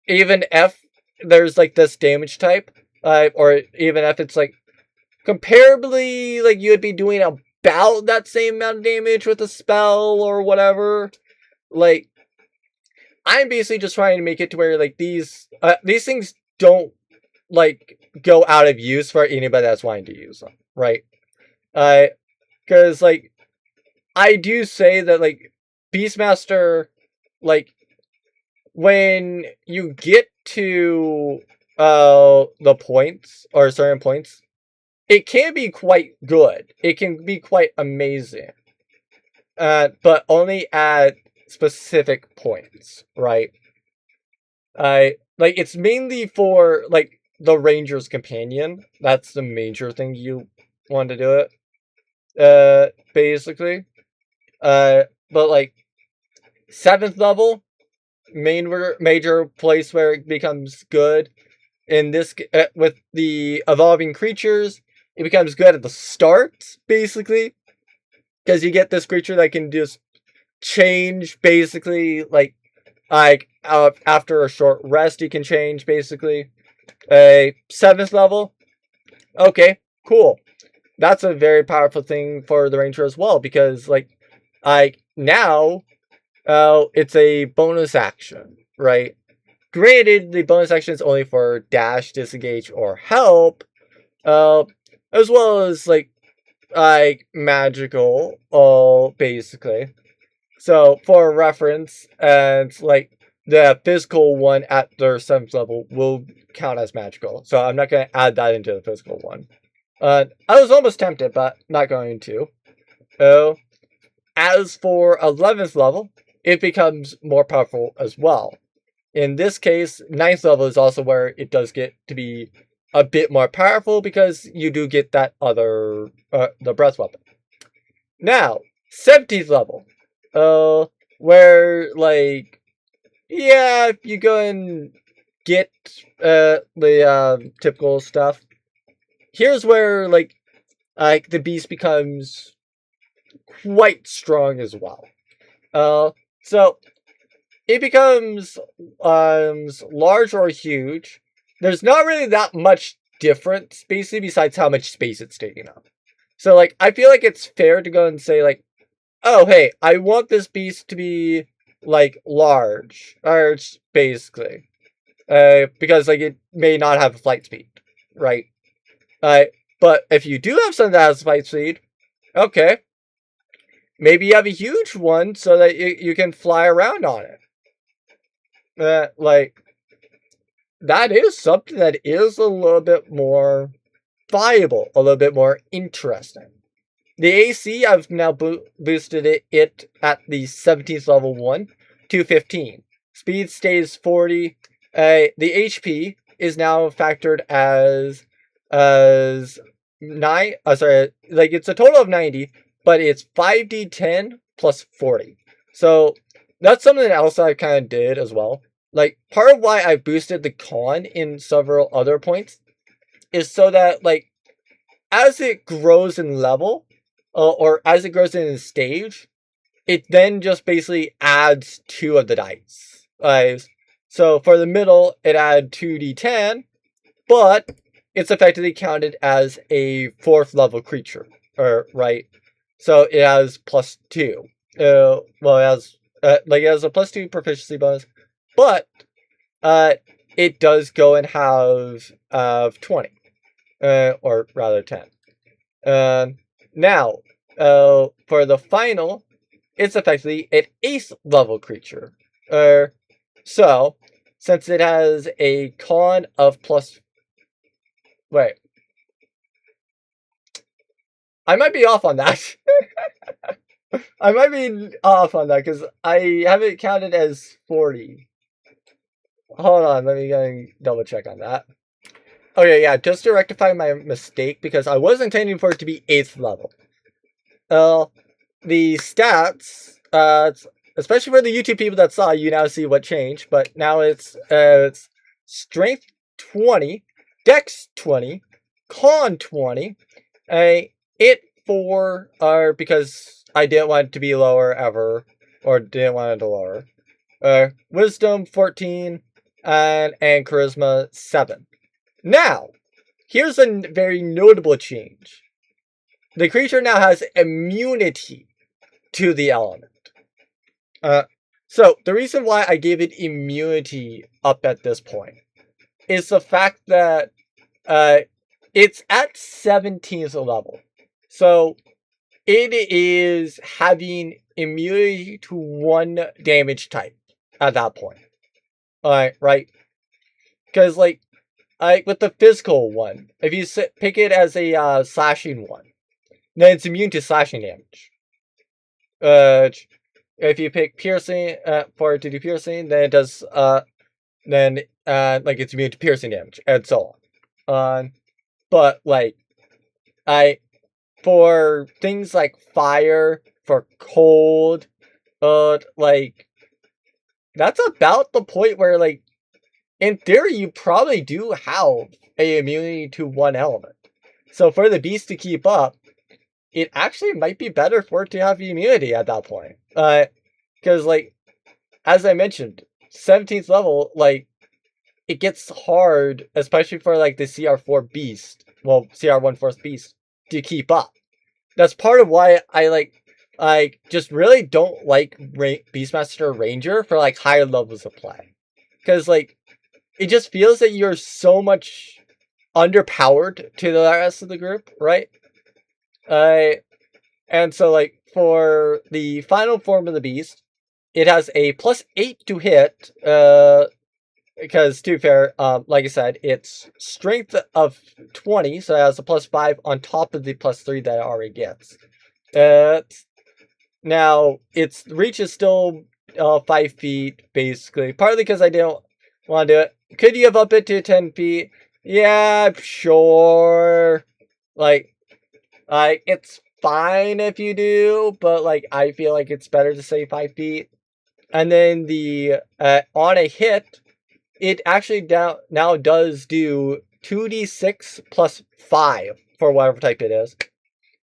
even if there's like this damage type, or even if it's like comparably, like, you would be doing about that same amount of damage with a spell or whatever. Like, I'm basically just trying to make it to where, like, these things don't, like, go out of use for anybody that's wanting to use them, right? Because, like, I do say that, like, Beastmaster, like, when you get to the points, or certain points, it can be quite good. It can be quite amazing. But only at specific points, right? Like, it's mainly for, like, the Ranger's Companion. That's the major thing you want to do it. Basically. But, like, 7th level, major place where it becomes good. In this, with the evolving creatures, it becomes good at the start, basically. Because you get this creature that can just change, basically, like after a short rest, you can change, basically. A 7th level, okay, cool. That's a very powerful thing for the Ranger as well, because, like, now, it's a bonus action, right? Granted, the bonus action is only for dash, disengage, or help, as well as, like magical, basically. So, for reference, and, like, the physical one at their 7th level will count as magical. So, I'm not going to add that into the physical one. I was almost tempted, but not going to. As for 11th level, it becomes more powerful as well. In this case, 9th level is also where it does get to be a bit more powerful, because you do get that other, the breath weapon. Now, 17th level, where, like, yeah, you go and get, the, typical stuff. Here's where, like, the beast becomes quite strong as well. So, it becomes, large or huge. There's not really that much difference, basically, besides how much space it's taking up. So, like, I feel like it's fair to go and say, like, oh, hey, I want this beast to be, like, large, basically. Because, like, it may not have flight speed, right? But if you do have something that has flight speed, okay, maybe you have a huge one so that you can fly around on it. Like, that is something that is a little bit more viable, a little bit more interesting. The AC, I've now boosted it at the 17th level 1 to 15. Speed stays 40. The HP is now factored as 9. Sorry, like, it's a total of 90, but it's 5d10 plus 40. So that's something else I kind of did as well. Like, part of why I boosted the con in several other points is so that, like, as it grows in level, or as it grows in stage, it then just basically adds 2 of the dice. So for the middle, it added 2d10, but it's effectively counted as a 4th level creature, right? So it has plus 2. Well, it has, it has a plus 2 proficiency bonus, but it does go and have 20, or rather 10. Now, for the final, it's effectively an 8th level creature. So, since it has a con of plus... Wait. I might be off on that. I might be off on that, because I have it counted as 40. Hold on, let me go double check on that. Okay, yeah, just to rectify my mistake, because I was intending for it to be 8th level. The stats, especially for the YouTube people that saw, you now see what changed, but now it's strength 20, dex 20, con 20, it 4, because I didn't want it to be lower ever, or didn't want it to lower. Wisdom 14, and charisma 7. Now, here's a very notable change. The creature now has immunity to the element. So the reason why I gave it immunity up at this point is the fact that it's at 17th level. So it is having immunity to 1 damage type at that point. Right? Because, like, with the physical one, if you pick it as a slashing one, then it's immune to slashing damage. If you pick piercing for it to do piercing, then it does like it's immune to piercing damage and so on. But like for things like fire, for cold, like that's about the point where, like, in theory you probably do have a immunity to 1 element. So for the beast to keep up, it actually might be better for it to have immunity at that point. Because, like, as I mentioned, 17th level, like, it gets hard, especially for, like, the CR4 beast, well, CR1 Force beast, to keep up. That's part of why I just really don't like Beastmaster Ranger for, like, higher levels of play. Because, like, it just feels that you're so much underpowered to the rest of the group, right? And so, like, for the final form of the beast, it has a +8 to hit, because, to be fair, like I said, it's strength of 20, so it has a +5 on top of the +3 that it already gets. Now, its reach is still 5 feet, basically, partly because I didn't want to do it. Could you have up it to 10 feet? Yeah, sure. Like, it's fine if you do, but, like, I feel like it's better to say 5 feet. And then the, on a hit, it actually now does do 2d6 plus 5 for whatever type it is.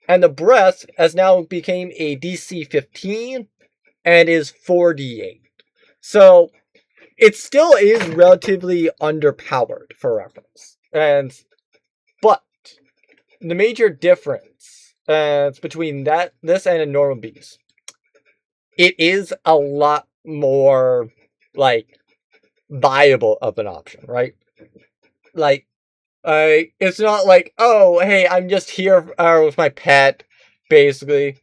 And the breath has now became a DC 15 and is 4d8. So it still is relatively underpowered for reference. But the major difference between this and a normal beast, it is a lot more, like, viable of an option, right? Like, it's not like, oh, hey, I'm just here with my pet, basically,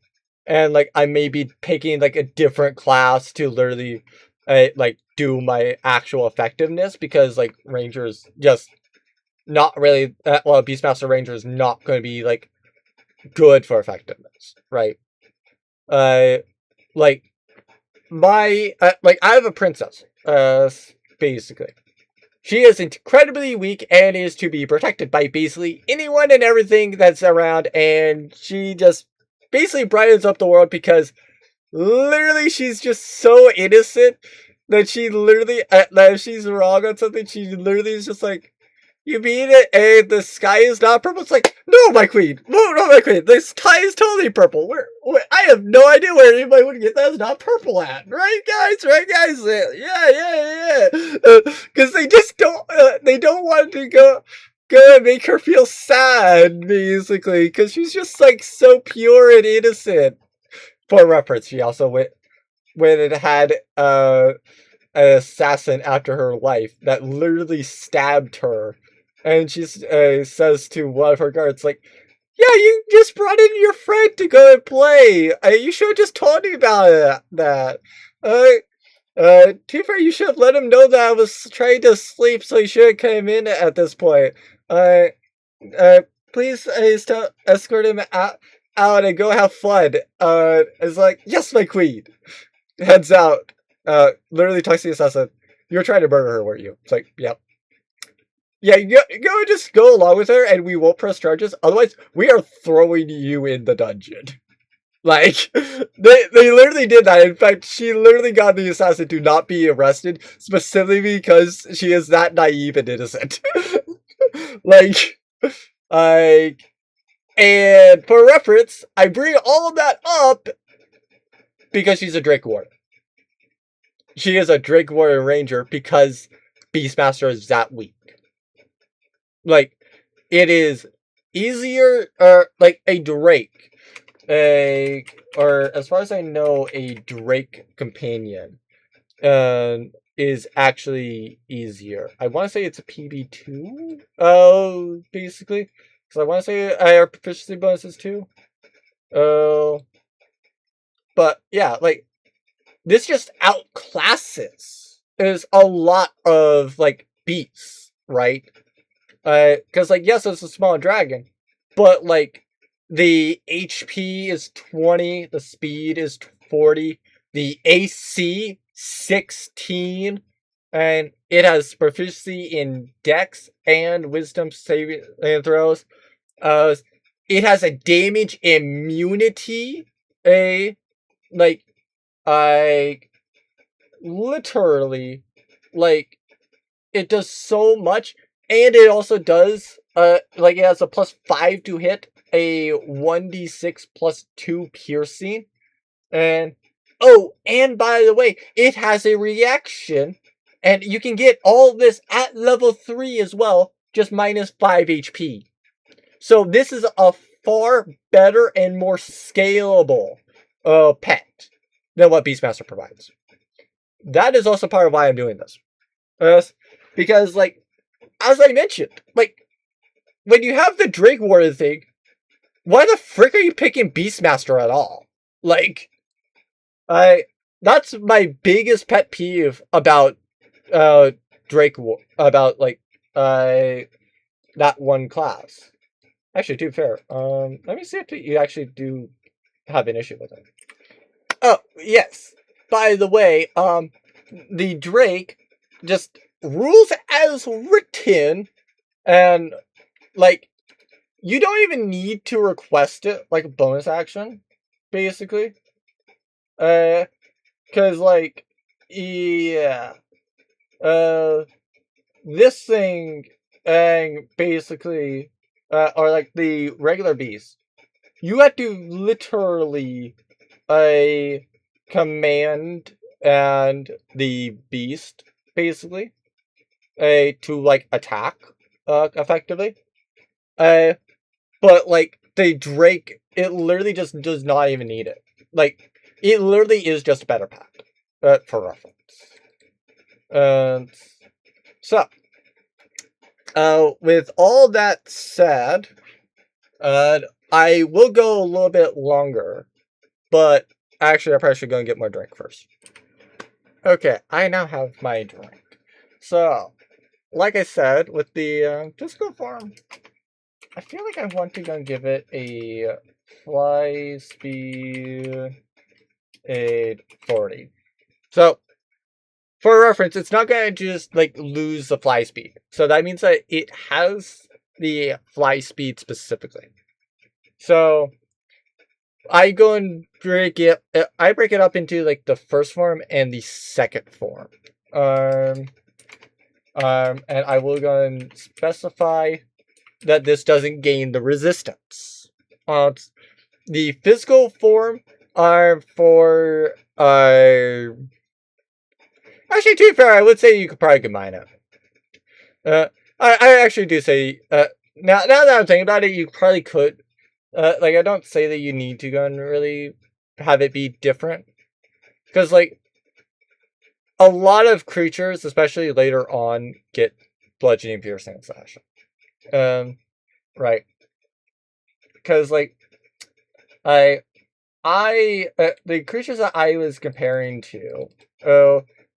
and, like, I may be picking, like, a different class to literally, like, do my actual effectiveness, because, like, Ranger's just not really, well, Beastmaster Ranger is not going to be, like, good for effectiveness, right? Like, I have a princess, basically. She is incredibly weak and is to be protected by basically anyone and everything that's around, and she just basically brightens up the world because literally she's just so innocent that she literally, that if she's wrong on something, she literally is just like, you mean it? And the sky is not purple? It's like, no, my queen. No, my queen. The sky is totally purple. I have no idea where anybody would get that. It's not purple at. Right, guys? Right, guys? Yeah. Because they just don't, they don't want to go and make her feel sad, basically. Because she's just, like, so pure and innocent. For reference, she also went, when it had, an assassin after her life that literally stabbed her. And she says to one of her guards, like, yeah, you just brought in your friend to go and play. You should have just told me about that. To be fair, you should have let him know that I was trying to sleep, so he should have come in at this point. Please escort him out and go have fun. It's like, yes, my queen. Heads out. Literally talks to the assassin. You were trying to murder her, weren't you? It's like, yep. Yeah, you go just go along with her and we won't press charges. Otherwise, we are throwing you in the dungeon. Like, they literally did that. In fact, she literally got the assassin to not be arrested specifically because she is that naive and innocent. And for reference, I bring all of that up because she's a Drake Warrior. She is a Drake Warrior Ranger because Beastmaster is that weak. Like, it is easier, like a Drake, or as far as I know, a Drake companion, is actually easier. I want to say it's a PB2, basically, because I want to say our proficiency bonuses too. But yeah, like, this just outclasses. There's a lot of, like, beasts, right? Because, like, yes, it's a small dragon, but, like, the HP is 20, the speed is 40, the AC 16, and it has proficiency in Dex and Wisdom saving throws. It has a damage immunity, like, I literally, like, it does so much, and it also does, like, it has a +5 to hit, a 1d6 +2 piercing, and, oh, and by the way, it has a reaction, and you can get all this at level 3 as well, just -5 HP. So this is a far better and more scalable, pet than what Beastmaster provides. That is also part of why I'm doing this. Because, like, as I mentioned, like, when you have the Drake Warrior thing, why the frick are you picking Beastmaster at all? Like, that's my biggest pet peeve about, about, like, that one class. Actually, to be fair, let me see if you actually do have an issue with it. Oh, yes. By the way, the Drake just rules as written, and, like, you don't even need to request it, like, a bonus action, basically. Cause, like, yeah. This thing, basically, or, like, the regular beast, you have to literally, command and the beast, basically, to, like, attack, effectively. But, like, the Drake, it literally just does not even need it. Like, it literally is just a better pack, for reference. So, with all that said, I will go a little bit longer, but actually I probably should go and get more drink first. Okay, I now have my drink. So, like I said, with the Disco Farm, I feel like I want to go and give it a fly speed, a 40. So, for reference, it's not going to just, like, lose the fly speed. So that means that it has the fly speed specifically. So, I go and break it up into, like, the first form and the second form. And I will go and specify that this doesn't gain the resistance. The physical form are for, actually, to be fair, I would say you could probably combine it. I actually do say, now that I'm thinking about it, you probably could. Like, I don't say that you need to go and really have it be different. Because, like, a lot of creatures, especially later on, get bludgeoning, piercing, and slashing. Right. Because, like, the creatures that I was comparing to,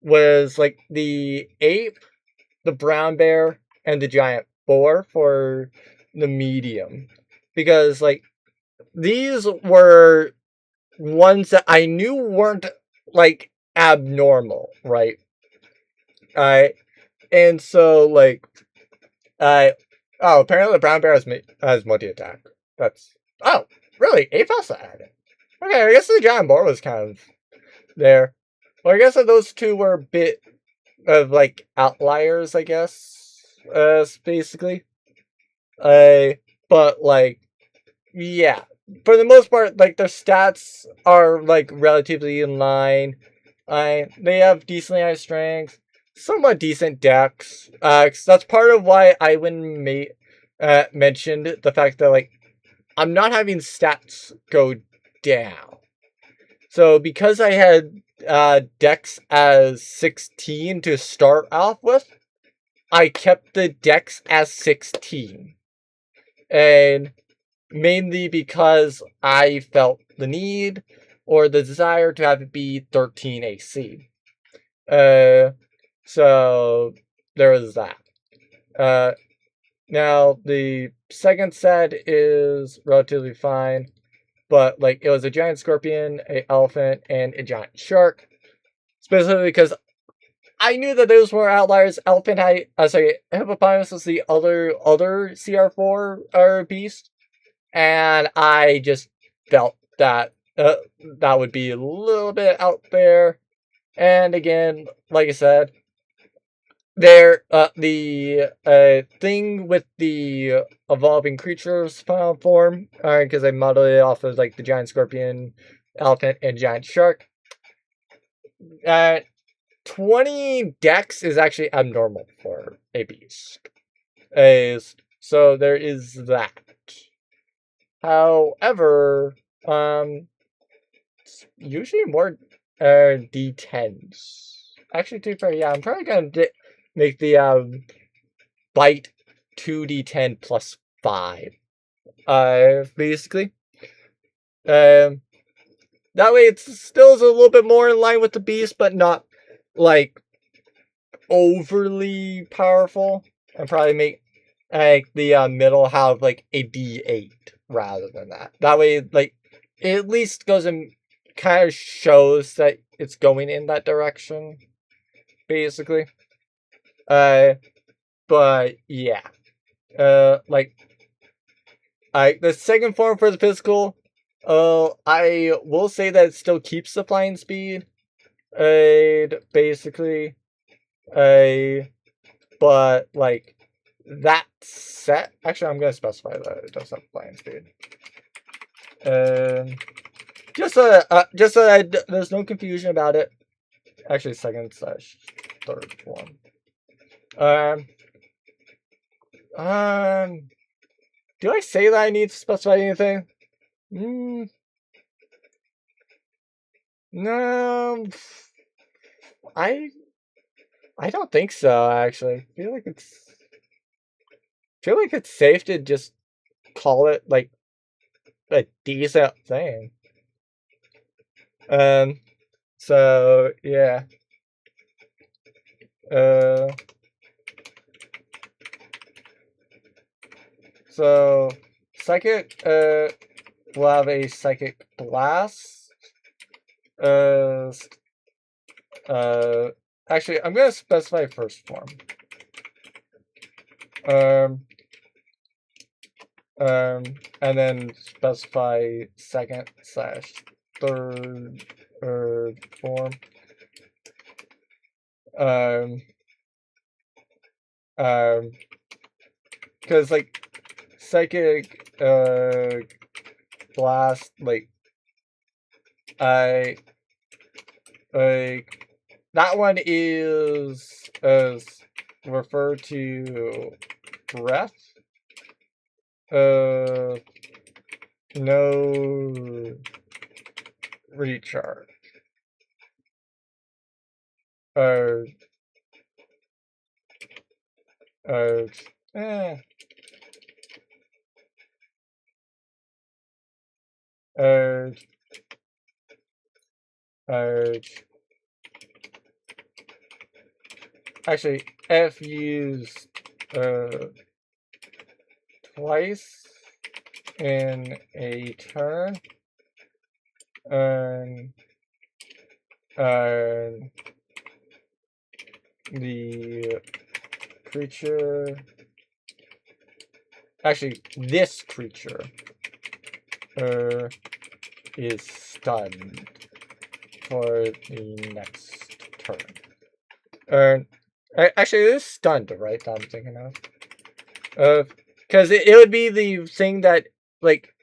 was, like, the ape, the brown bear, and the giant boar for the medium. Because, like, these were ones that I knew weren't, like, abnormal, right? And so, like, apparently the brown bear has multi-attack. That's, oh, really? Ape also had it. Okay, I guess the giant boar was kind of there. Well, I guess that those two were a bit of, like, outliers, I guess, basically. But, like, yeah. For the most part, like, their stats are, like, relatively in line. They have decently high strength, somewhat decent dex. That's part of why I wouldn't mentioned the fact that, like, I'm not having stats go down. So because I had dex as 16 to start off with, I kept the dex as 16. And mainly because I felt the need or the desire to have it be 13 AC. So there was that. Now the second set is relatively fine, but like it was a giant scorpion, an elephant, and a giant shark. Specifically because I knew that those were outliers. Elephant had, hippopotamus was the other CR4 beast, and I just felt that that would be a little bit out there. And again, like I said, there the thing with the evolving creatures form, because I modeled it off of like the giant scorpion, elephant, and giant shark. 20 dex is actually abnormal for a beast. So there is that. However, it's usually more D10s. Actually, to be fair, yeah, I'm probably gonna make the bite 2d10 plus 5. Basically. That way it still is a little bit more in line with the beast, but not like overly powerful. And probably make like the middle have like a D8 rather than that. That way, like, it at least goes and kind of shows that it's going in that direction, basically. But yeah, like, the second form for the physical, I will say that it still keeps the flying speed, basically, but like that set. Actually, I'm gonna specify that it does have flying speed. Just so that there's no confusion about it. Actually, second slash third one. Do I say that I need to specify anything? No, I don't think so. Actually, I feel like it's safe to just call it like a decent thing. So yeah. So psychic will have a psychic blast. Actually, I'm gonna specify first form. And then specify second slash third form. Because like psychic blast, like that one is referred to breath. No recharge. Actually, F used twice in a turn. The creature. Actually, this creature is stunned for the next turn. Actually, it is stunned, right? That I'm thinking of. Because it would be the thing that like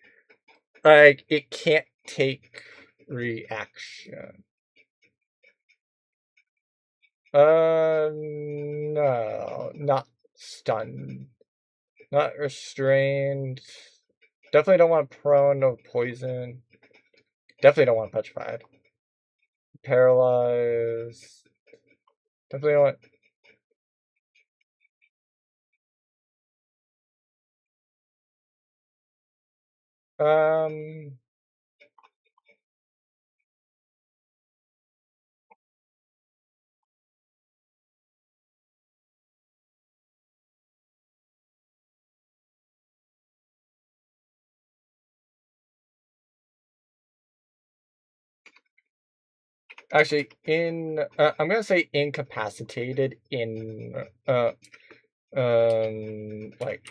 it can't take reaction. No, not stunned. Not restrained. Definitely don't want prone or poison. Definitely don't want petrified. Paralyzed. Definitely don't want. Um. Actually, I'm gonna say incapacitated in like,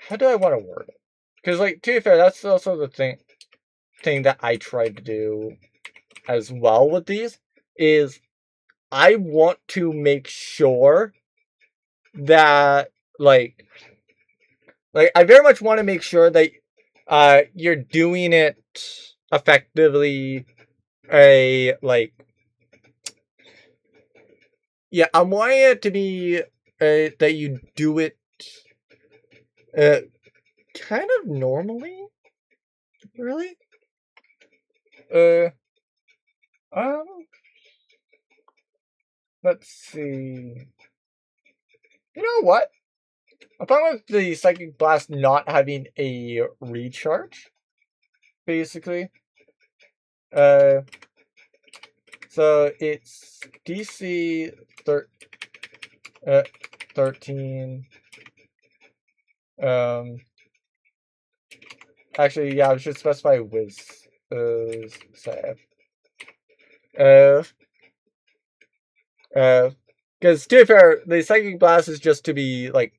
how do I want to word it? Because, like, to be fair, that's also the thing that I tried to do as well with these is I want to make sure that like I very much want to make sure that you're doing it effectively. Yeah, I'm wanting it to be that you do it uh kind of normally, really. Uh, um, let's see. You know what? I'm fine with the Psychic Blast not having a recharge, basically. Uh, so it's DC 13. Um, actually, yeah, I should specify Wiz save. Uh, because to be fair, the Psychic Blast is just to be like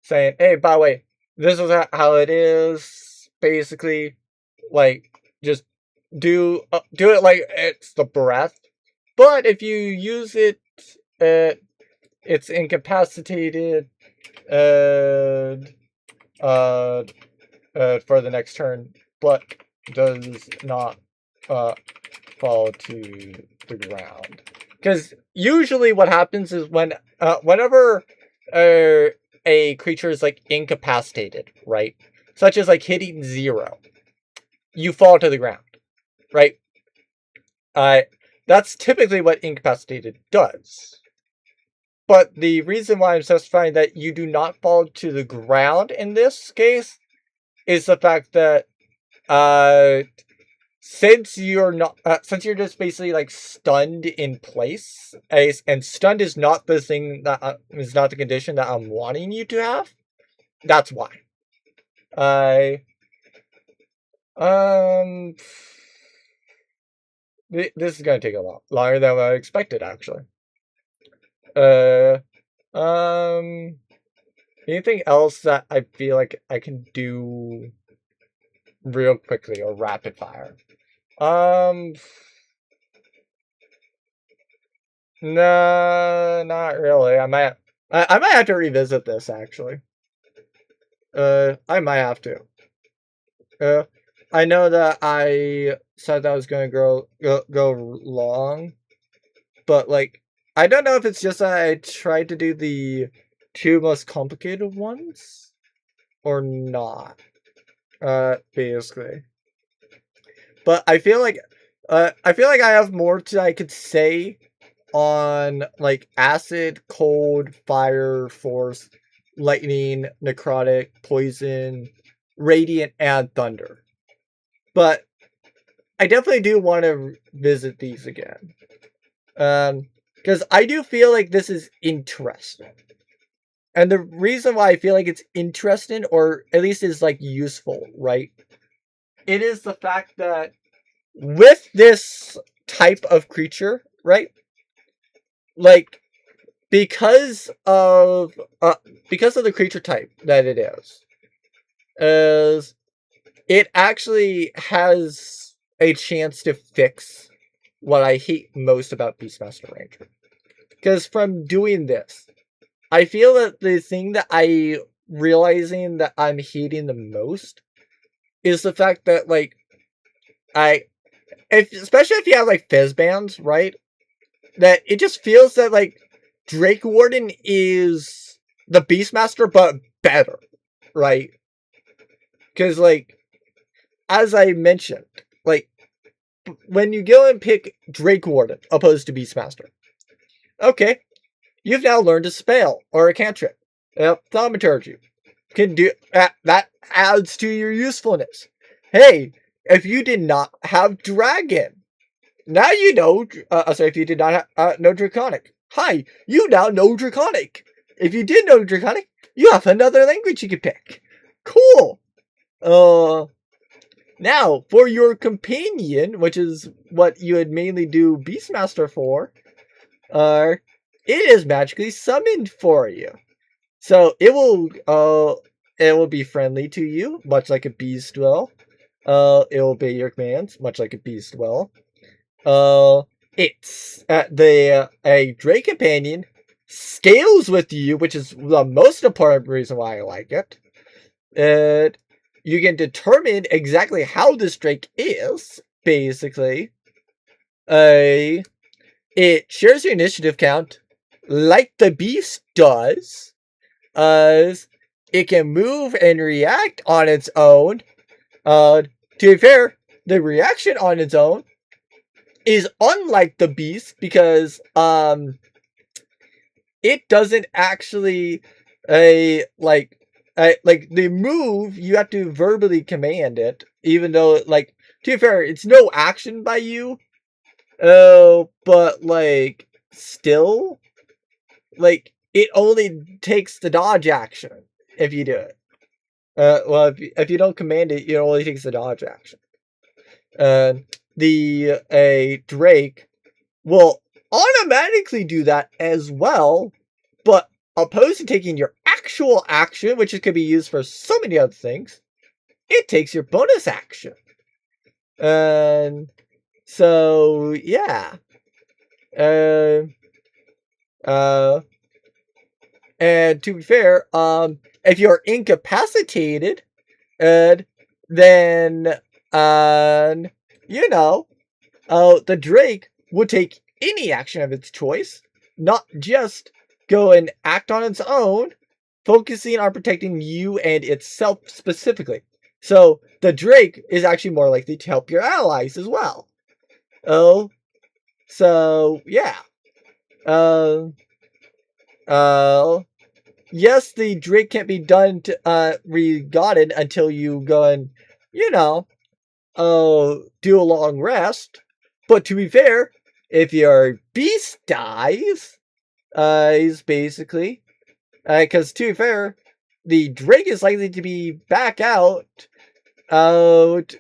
saying, hey, by the way, this is how it is. Basically, like just do it like it's the breath. But if you use it, it's incapacitated. Uh, uh, for the next turn, but does not fall to the ground. Because usually what happens is whenever a creature is like incapacitated, right? Such as like hitting 0, you fall to the ground, right? That's typically what incapacitated does. But the reason why I'm specifying that you do not fall to the ground in this case is the fact that since you're not since you're just basically like stunned in place, and stunned is not the thing that is not the condition that I'm wanting you to have. That's why. I um this is gonna take a lot longer than I expected, actually. Uh um anything else that I feel like I can do real quickly or rapid fire? Um No, not really. I might have to revisit this, actually. I might have to. Uh, I know that I said that I was going to go long, but like I don't know if it's just that I tried to do the 2 most complicated ones or not. Basically, but I feel like I have more I could say on like acid, cold, fire, force, lightning, necrotic, poison, radiant, and thunder. But I definitely do want to visit these again. Because I do feel like this is interesting. And the reason why I feel like it's interesting, or at least is like useful, right? It is the fact that with this type of creature, right? Like because of the creature type that it is it actually has a chance to fix what I hate most about Beastmaster Ranger. Because from doing this, I feel that the thing that realizing that I'm hating the most is the fact that like especially if you have like fizz bands, right? That it just feels that like Drake Warden is the Beastmaster, but better, right? Because, like, as I mentioned, like, when you go and pick Drake Warden opposed to Beastmaster, okay, you've now learned a spell or a cantrip. Thaumaturgy can do that adds to your usefulness. Hey, if you did not have Dragon, now you know. Sorry, if you did not know Draconic, hi, you now know Draconic. If you did know Draconic, you have another language you can pick. Cool. Now for your companion, which is what you would mainly do Beastmaster for, it is magically summoned for you. So it will be friendly to you, much like a beast will. It will obey your commands, much like a beast will. It's a Drake companion scales with you, which is the most important reason why I like it. And you can determine exactly how this Drake is, basically. It shares your initiative count, like the beast does. It can move and react on its own. To be fair, the reaction on its own is unlike the beast because it doesn't actually like the move, you have to verbally command it, even though, like, to be fair, it's no action by you. But like still, like, it only takes the dodge action if you do it. Well, if you don't command it, it only takes the dodge action. A Drake will automatically do that as well, but opposed to taking your actual action, which could be used for so many other things, it takes your bonus action. And so, yeah. And to be fair, if you're incapacitated, then the Drake would take any action of its choice, not just go and act on its own, focusing on protecting you and itself specifically. So the Drake is actually more likely to help your allies as well. So yeah. Yes, the Drake can't be done to re-gotten until you go and, do a long rest. But to be fair, if your beast dies, basically, because to be fair, the Drake is likely to be back out, at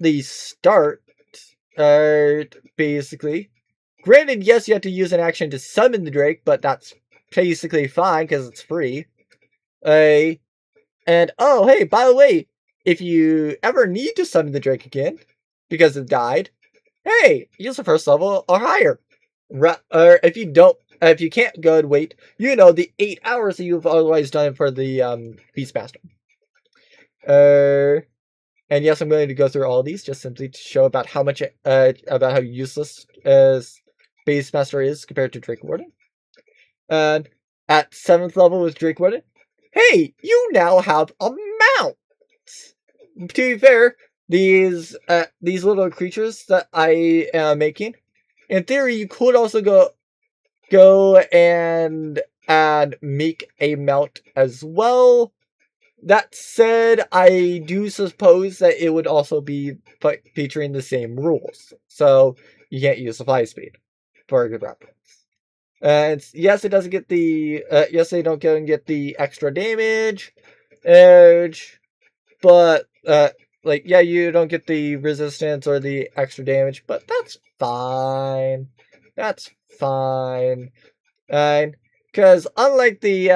the start, basically. Granted, yes, you have to use an action to summon the Drake, but that's basically fine because it's free. And oh, hey, by the way, if you ever need to summon the Drake again because it died, hey, use the first level or higher. Or if you can't go and wait, the 8 hours that you've otherwise done for the Beastmaster. And yes, I'm going to go through all of these just simply to show about how much about how useless Beastmaster is compared to Drake Warden. And at 7th level with Drake Warden, hey, you now have a mount. To be fair, these little creatures that I am making, in theory, you could also go and make a mount as well. That said, I do suppose that it would also be featuring the same rules, so you can't use supply speed for a good reference. And yes, it doesn't get the yes, they don't go and get the extra damage, but yeah, you don't get the resistance or the extra damage, but that's fine. That's fine. And because unlike the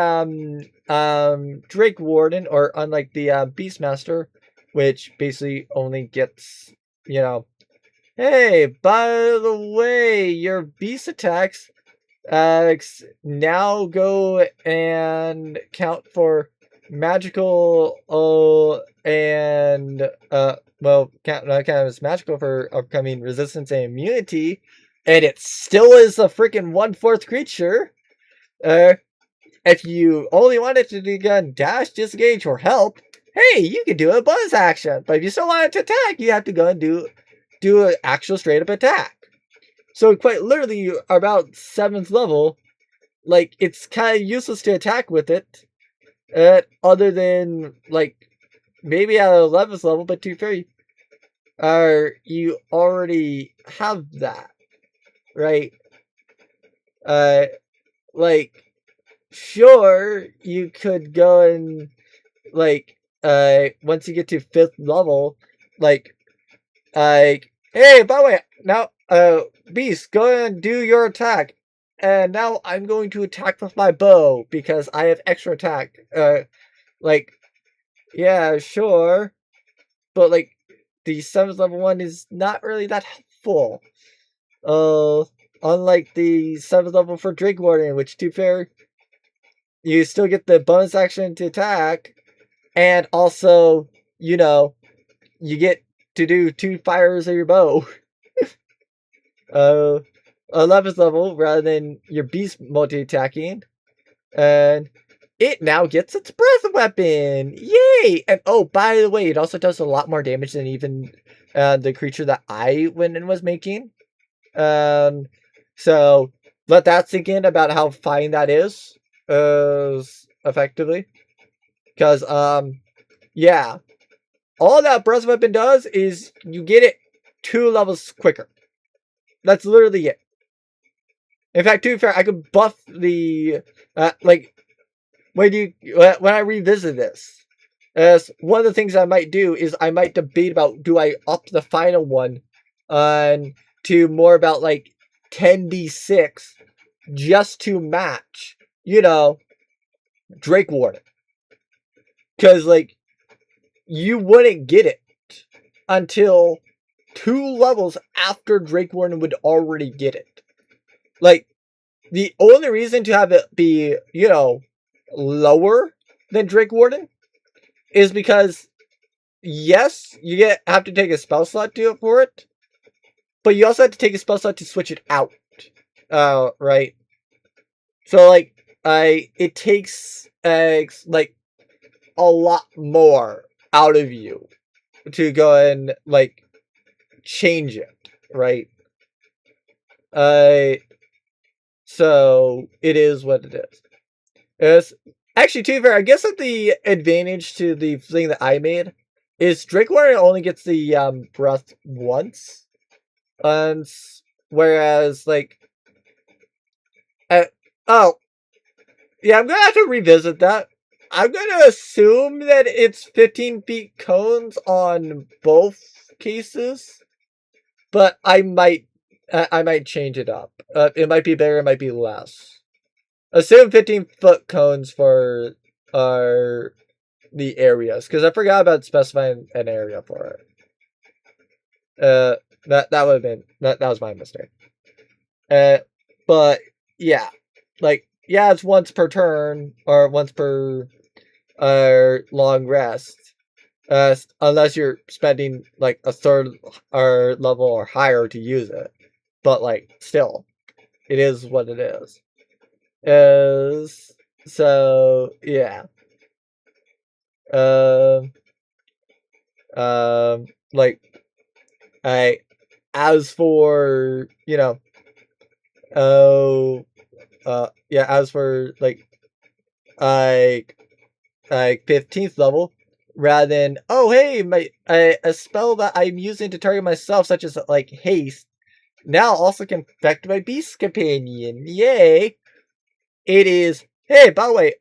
Drake Warden, or unlike the Beastmaster, which basically only gets, hey, by the way, your beast attacks now go and count for magical and count as magical for upcoming resistance and immunity, and it still is a freaking 1/4 creature. if you only wanted to do gun dash, disengage, or help, hey, you can do a bonus action. But if you still wanted to attack, you have to go and do an actual straight up attack. So quite literally, about 7th level, like, it's kind of useless to attack with it. Other than, like, maybe at 11th level, but to be fair, you already have that, right? Like, sure, you could go and, like, once you get to 5th level, like, hey, by the way, now, Beast, go and do your attack. And now I'm going to attack with my bow, because I have extra attack. Like, yeah, sure. But, like, the 7th level one is not really that helpful. Unlike the 7th level for Drake Warden, which, to be fair, you still get the bonus action to attack, and also, you know, you get to do 2 fires of your bow. 11th level, rather than your beast multi-attacking, and it now gets its breath weapon! Yay! And oh, by the way, it also does a lot more damage than even the creature that I went and was making. So let that sink in about how fine that is, effectively. Because, yeah. All that breath weapon does is you get it 2 levels quicker. That's literally it. In fact, to be fair, I could buff the, like, when I revisit this, one of the things I might do is I might debate about, do I up the final one to more about, like, 10d6 just to match, you know, Drake Warden. Because, like, you wouldn't get it until 2 levels after Drake Warden would already get it. Like, the only reason to have it be, you know, lower than Drake Warden is because, yes, you have to take a spell slot to do it for it, but you also have to take a spell slot to switch it out. Right? So, like, it takes, like, a lot more out of you to go and, like, change it, right? So it is what it is. It's actually, to be fair, I guess that the advantage to the thing that I made is Drake Warrior only gets the breath once, and whereas, like, oh yeah, I'm gonna have to revisit that. I'm gonna assume that it's 15 feet cones on both cases, but I might change it up. It might be bigger, it might be less. Assume 15-foot cones for the areas, because I forgot about specifying an area for it. That would have been that was my mistake. But yeah, like, yeah, it's once per turn or once per long rest. Unless you're spending, like, a 3rd or level or higher to use it. But, like, still, it is what it is. So yeah. Like, as for, you know, yeah, as for, like 15th level, rather than, oh, hey, a spell that I'm using to target myself, such as, like, haste, now also can affect my beast companion. Yay! It is, hey, by the way,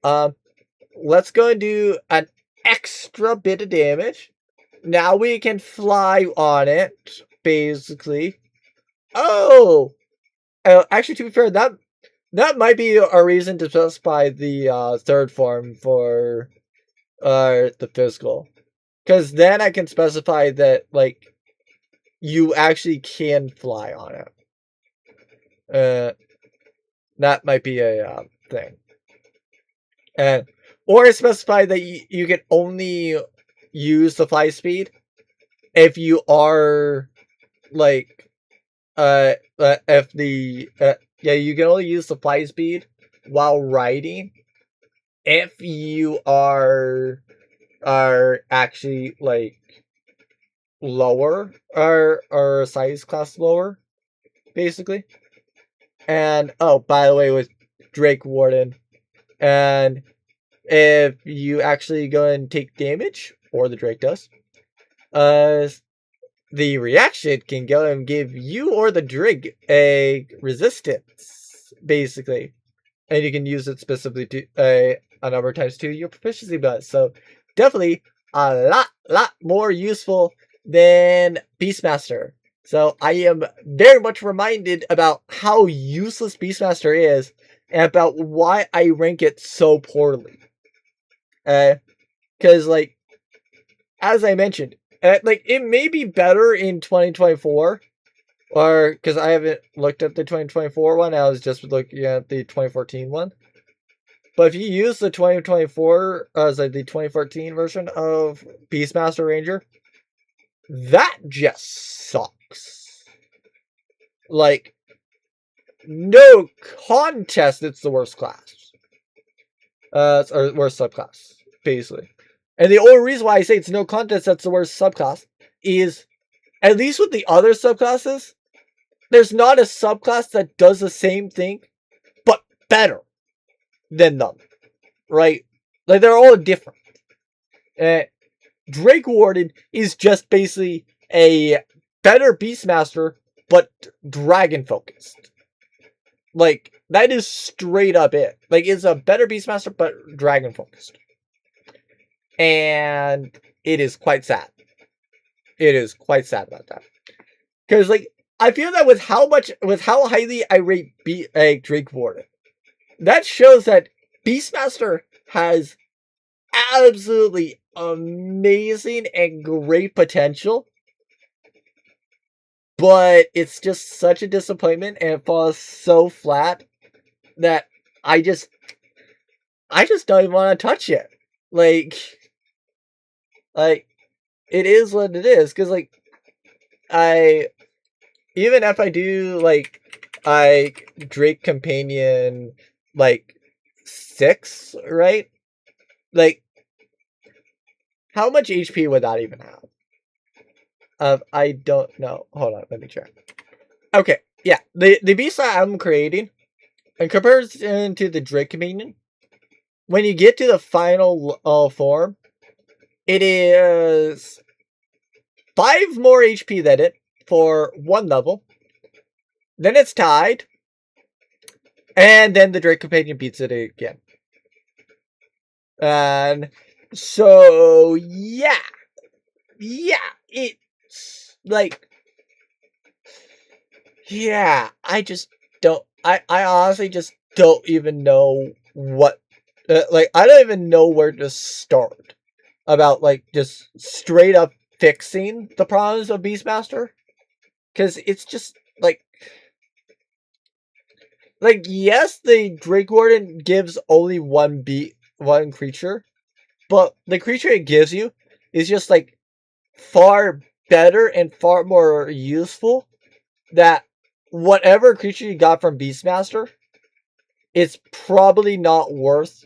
let's go and do an extra bit of damage. Now we can fly on it, basically. Oh! Actually, to be fair, that might be a reason to specify the 3rd form for the physical. Because then I can specify that, like, you actually can fly on it. That might be a thing. Or specify that you can only use the fly speed if you are, like, if the yeah, you can only use the fly speed while riding if you are actually like lower or size class lower, basically. And oh, by the way, with Drake Warden, and if you actually go and take damage, or the Drake does, the reaction can go and give you or the Drake a resistance, basically. And you can use it specifically to a number of times to your proficiency bonus. So definitely a lot more useful than Beastmaster. So I am very much reminded about how useless Beastmaster is and about why I rank it so poorly. Because like, as I mentioned, like it may be better in 2024, or because I haven't looked at the 2024 one, I was just looking at the 2014 one. But if you use the 2024 as like the 2014 version of Beastmaster Ranger, that just sucks. Like, no contest, it's the worst class. Or worst subclass, basically. And the only reason why I say it's no contest that's the worst subclass is, at least with the other subclasses, there's not a subclass that does the same thing, but better than them. Right? Like, they're all different. Drake Warden is just basically a better Beastmaster, but dragon focused. Like, that is straight up it. Like, it's a better Beastmaster, but dragon focused. And it is quite sad. It is quite sad about that. Because, like, I feel that with how highly I rate Drake Warden, that shows that Beastmaster has absolutely amazing and great potential, but it's just such a disappointment and it falls so flat that I just don't even want to touch it. Like it is what it is, because like even if I do like Drake Companion like 6, right? Like, how much HP would that even have? I don't know. Hold on, let me check. Okay, yeah, the beast that I'm creating, in comparison to the Drake Companion, when you get to the final form, it is 5 more HP than it for 1 level. Then it's tied, and then the Drake Companion beats it again. And so yeah, it's like, yeah, I just don't. I honestly just don't even know what. Like, I don't even know where to start about like just straight up fixing the problems of Beastmaster, because it's just like yes, the Drake Warden gives only one creature, but the creature it gives you is just like far better and far more useful that whatever creature you got from Beastmaster, it's probably not worth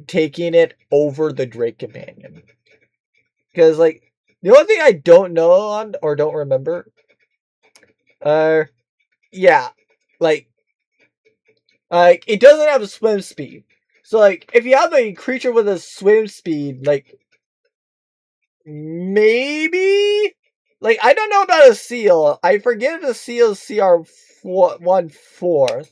taking it over the Drake Companion. Because, like, the only thing I don't know on, or don't remember, yeah, like, it doesn't have a swim speed. So, like, if you have a creature with a swim speed, like, maybe? Like, I don't know about a seal. I forget if the seal is CR 1/4.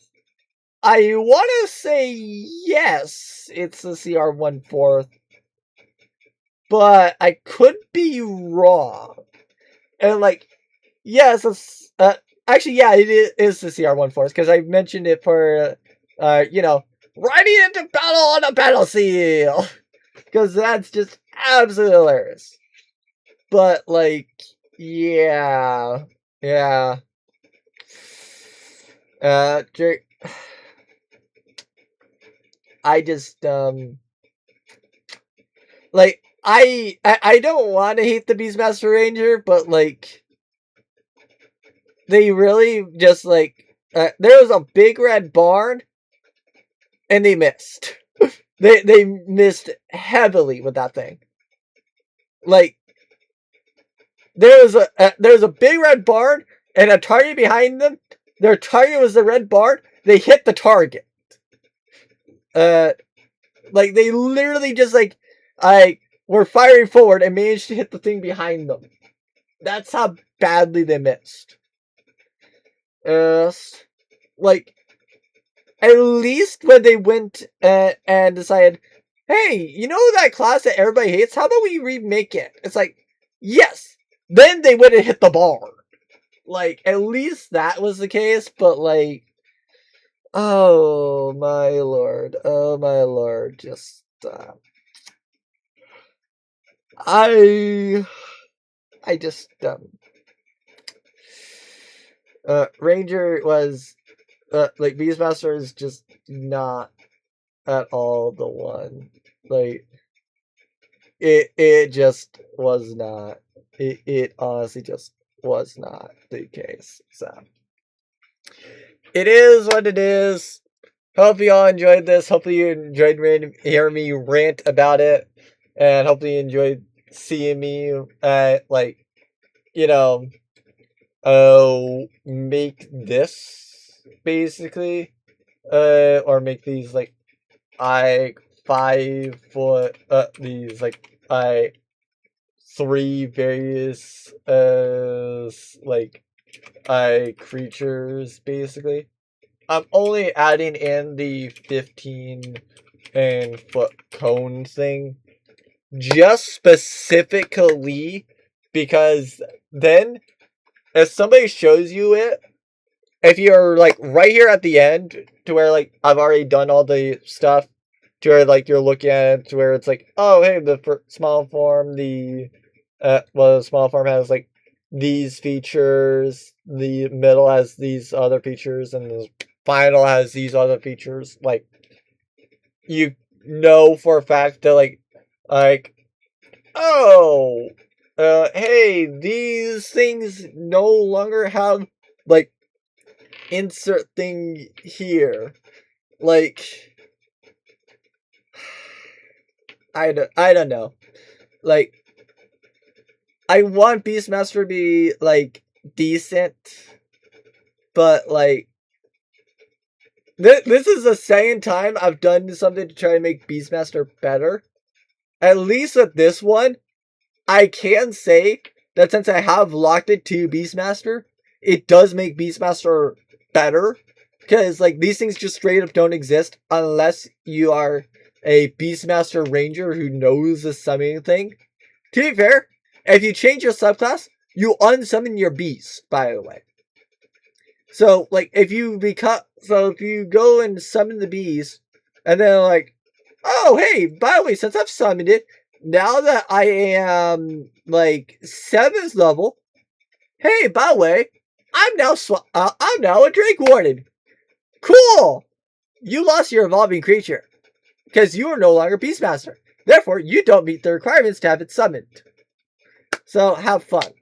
I want to say yes, it's the CR 1/4. But I could be wrong. And, like, yes, actually, yeah, it is the CR 1/4, because I mentioned it for, you know, riding into battle on a battle seal. Because that's just absolutely hilarious. But, like, yeah. I just, like, I don't want to hate the Beastmaster Ranger, but, like, they really just, like, there was a big red barn, and they missed. They missed heavily with that thing. Like, there's a big red barn and a target behind them. Their target was the red barn. They hit the target. Like, they literally just were firing forward and managed to hit the thing behind them. That's how badly they missed. Like, at least when they went and decided, hey, you know that class that everybody hates? How about we remake it? It's like, yes. Then they went and hit the bar. Like, at least that was the case, but like, oh my lord, just I just Ranger was like, Beastmaster is just not at all the one. Like, it just was not. It honestly just was not the case. So it is what it is. Hope you all enjoyed this. Hopefully you enjoyed hearing me rant about it, and hopefully you enjoyed seeing me like, you know, make this basically, or make these like 5 foot these like 3 various like creatures basically. I'm only adding in the 15 foot cone thing just specifically because then if somebody shows you it, if you're like right here at the end to where like I've already done all the stuff to where like you're looking at it to where it's like, oh hey, the small form, the small form has like these features, the middle has these other features, and the final has these other features. Like, you know for a fact that like oh, hey, these things no longer have like insert thing here. Like, I don't know. Like, I want Beastmaster to be like decent, but like this is the second time I've done something to try to make Beastmaster better. At least with this one, I can say that since I have locked it to Beastmaster, it does make Beastmaster better. Because like these things just straight up don't exist unless you are a Beastmaster Ranger who knows the summoning thing. To be fair, if you change your subclass, you unsummon your beast, by the way. So, like, if you go and summon the beast, and then like, oh hey, by the way, since I've summoned it, now that I am like 7th level, hey, by the way, I'm now a Drake Warden. Cool! You lost your evolving creature because you are no longer Beastmaster. Therefore, you don't meet the requirements to have it summoned. So have fun.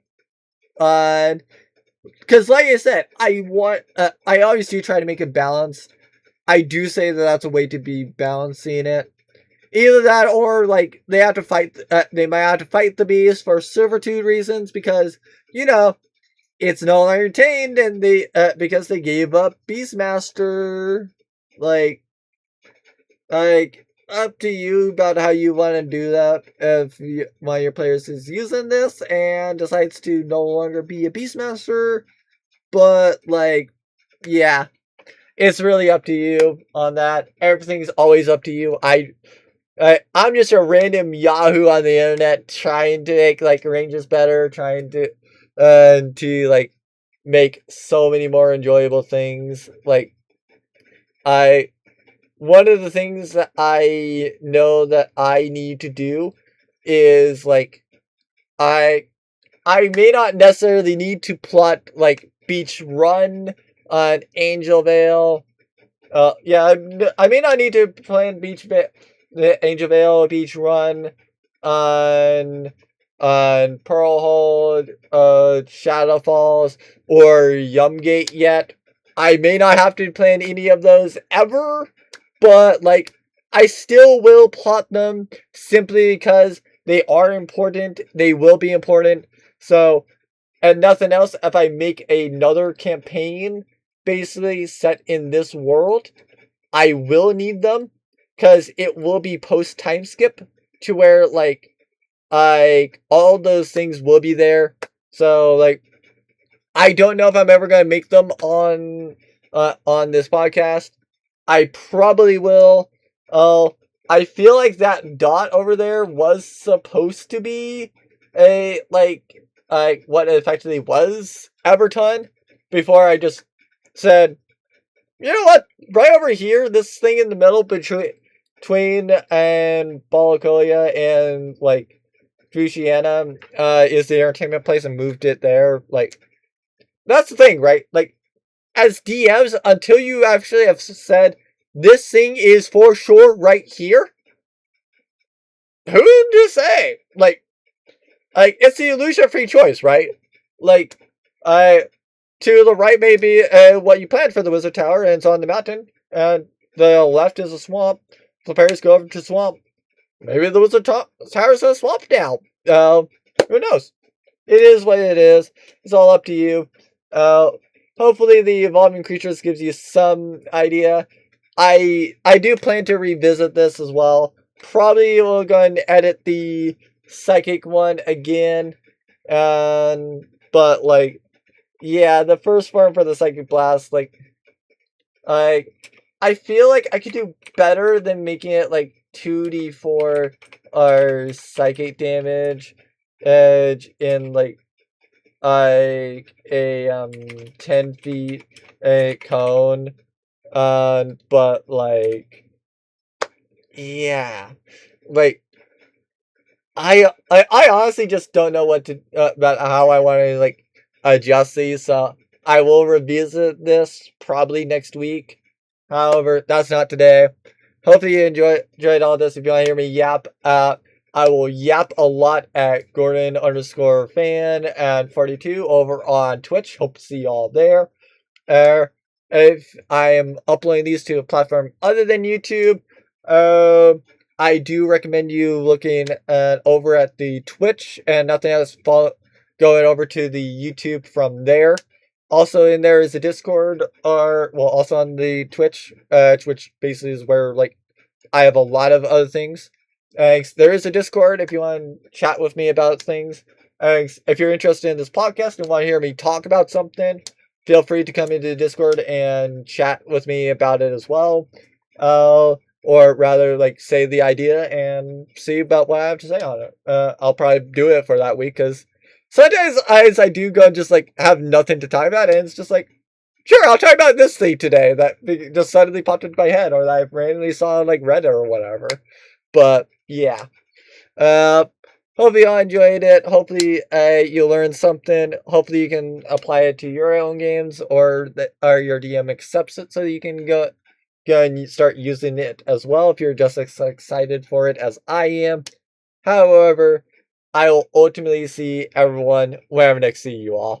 Because like I said, I always do try to make it balanced. I do say that that's a way to be balancing it. Either that or like they have to fight. They might have to fight the beast for servitude reasons because you know it's no longer tamed, and they because they gave up Beastmaster. Like up to you about how you want to do that. If one of your players is using this and decides to no longer be a Beastmaster, but like, yeah, it's really up to you on that. Everything's always up to you. I'm just a random Yahoo on the internet trying to make like Rangers better, trying to like make so many more enjoyable things. Like one of the things that I know that I need to do is like I may not necessarily need to plot like Beach Run on Angel Vale. Yeah, I may not need to plan Angel Vale, Beach Run on Pearlhold, Shadow Falls, or Yumgate yet. I may not have to plan any of those ever, but like I still will plot them simply because they are important. They will be important. So, and nothing else, if I make another campaign basically set in this world, I will need them because it will be post time skip to where like all those things will be there. So like I don't know if I'm ever gonna make them on this podcast. I probably will. Oh, I feel like that dot over there was supposed to be a like what it effectively was Everton before I just said, you know what? Right over here, this thing in the middle between and Balakolia and like Fujiana is the entertainment place and moved it there. Like that's the thing, right? Like as DMs, until you actually have said this thing is for sure right here, who to say? Like it's the illusion of free choice, right? Like, I to the right may be what you planned for the wizard tower, and it's on the mountain, and the left is a swamp. The players go over to swamp. Maybe the wizard tower is a swamp now. Who knows? It is what it is. It's all up to you. Uh, Hopefully the evolving creatures gives you some idea. I do plan to revisit this as well. Probably will go and edit the psychic one again. But like yeah, the first form for the psychic blast, like I I feel like I could do better than making it like 2d4 or psychic damage edge in like a 10 feet a cone. But like yeah, like I honestly just don't know what to about how I want to like adjust these. So I will revisit this probably next week. However, that's not today. Hopefully you enjoyed all this. If you want to hear me yap, I will yap a lot at Gordon_fan and 42 over on Twitch. Hope to see y'all there. Uh, if I am uploading these to a platform other than YouTube, I do recommend you looking over at the Twitch and nothing else. Going over to the YouTube from there. Also in there is a Discord, or well, also on the Twitch, which basically is where like I have a lot of other things. There is a Discord if you want to chat with me about things. If you're interested in this podcast and want to hear me talk about something, feel free to come into the Discord and chat with me about it as well. Or rather, like, say the idea and see about what I have to say on it. I'll probably do it for that week, because sometimes I do go and just, like, have nothing to talk about, and it's just like, sure, I'll talk about this thing today that just suddenly popped into my head, or that I randomly saw on, like, Reddit or whatever. But, yeah. Hopefully y'all enjoyed it. Hopefully you learned something. Hopefully you can apply it to your own games, or your DM accepts it so you can go and start using it as well if you're just as excited for it as I am. However, I will ultimately see everyone when I next see you all.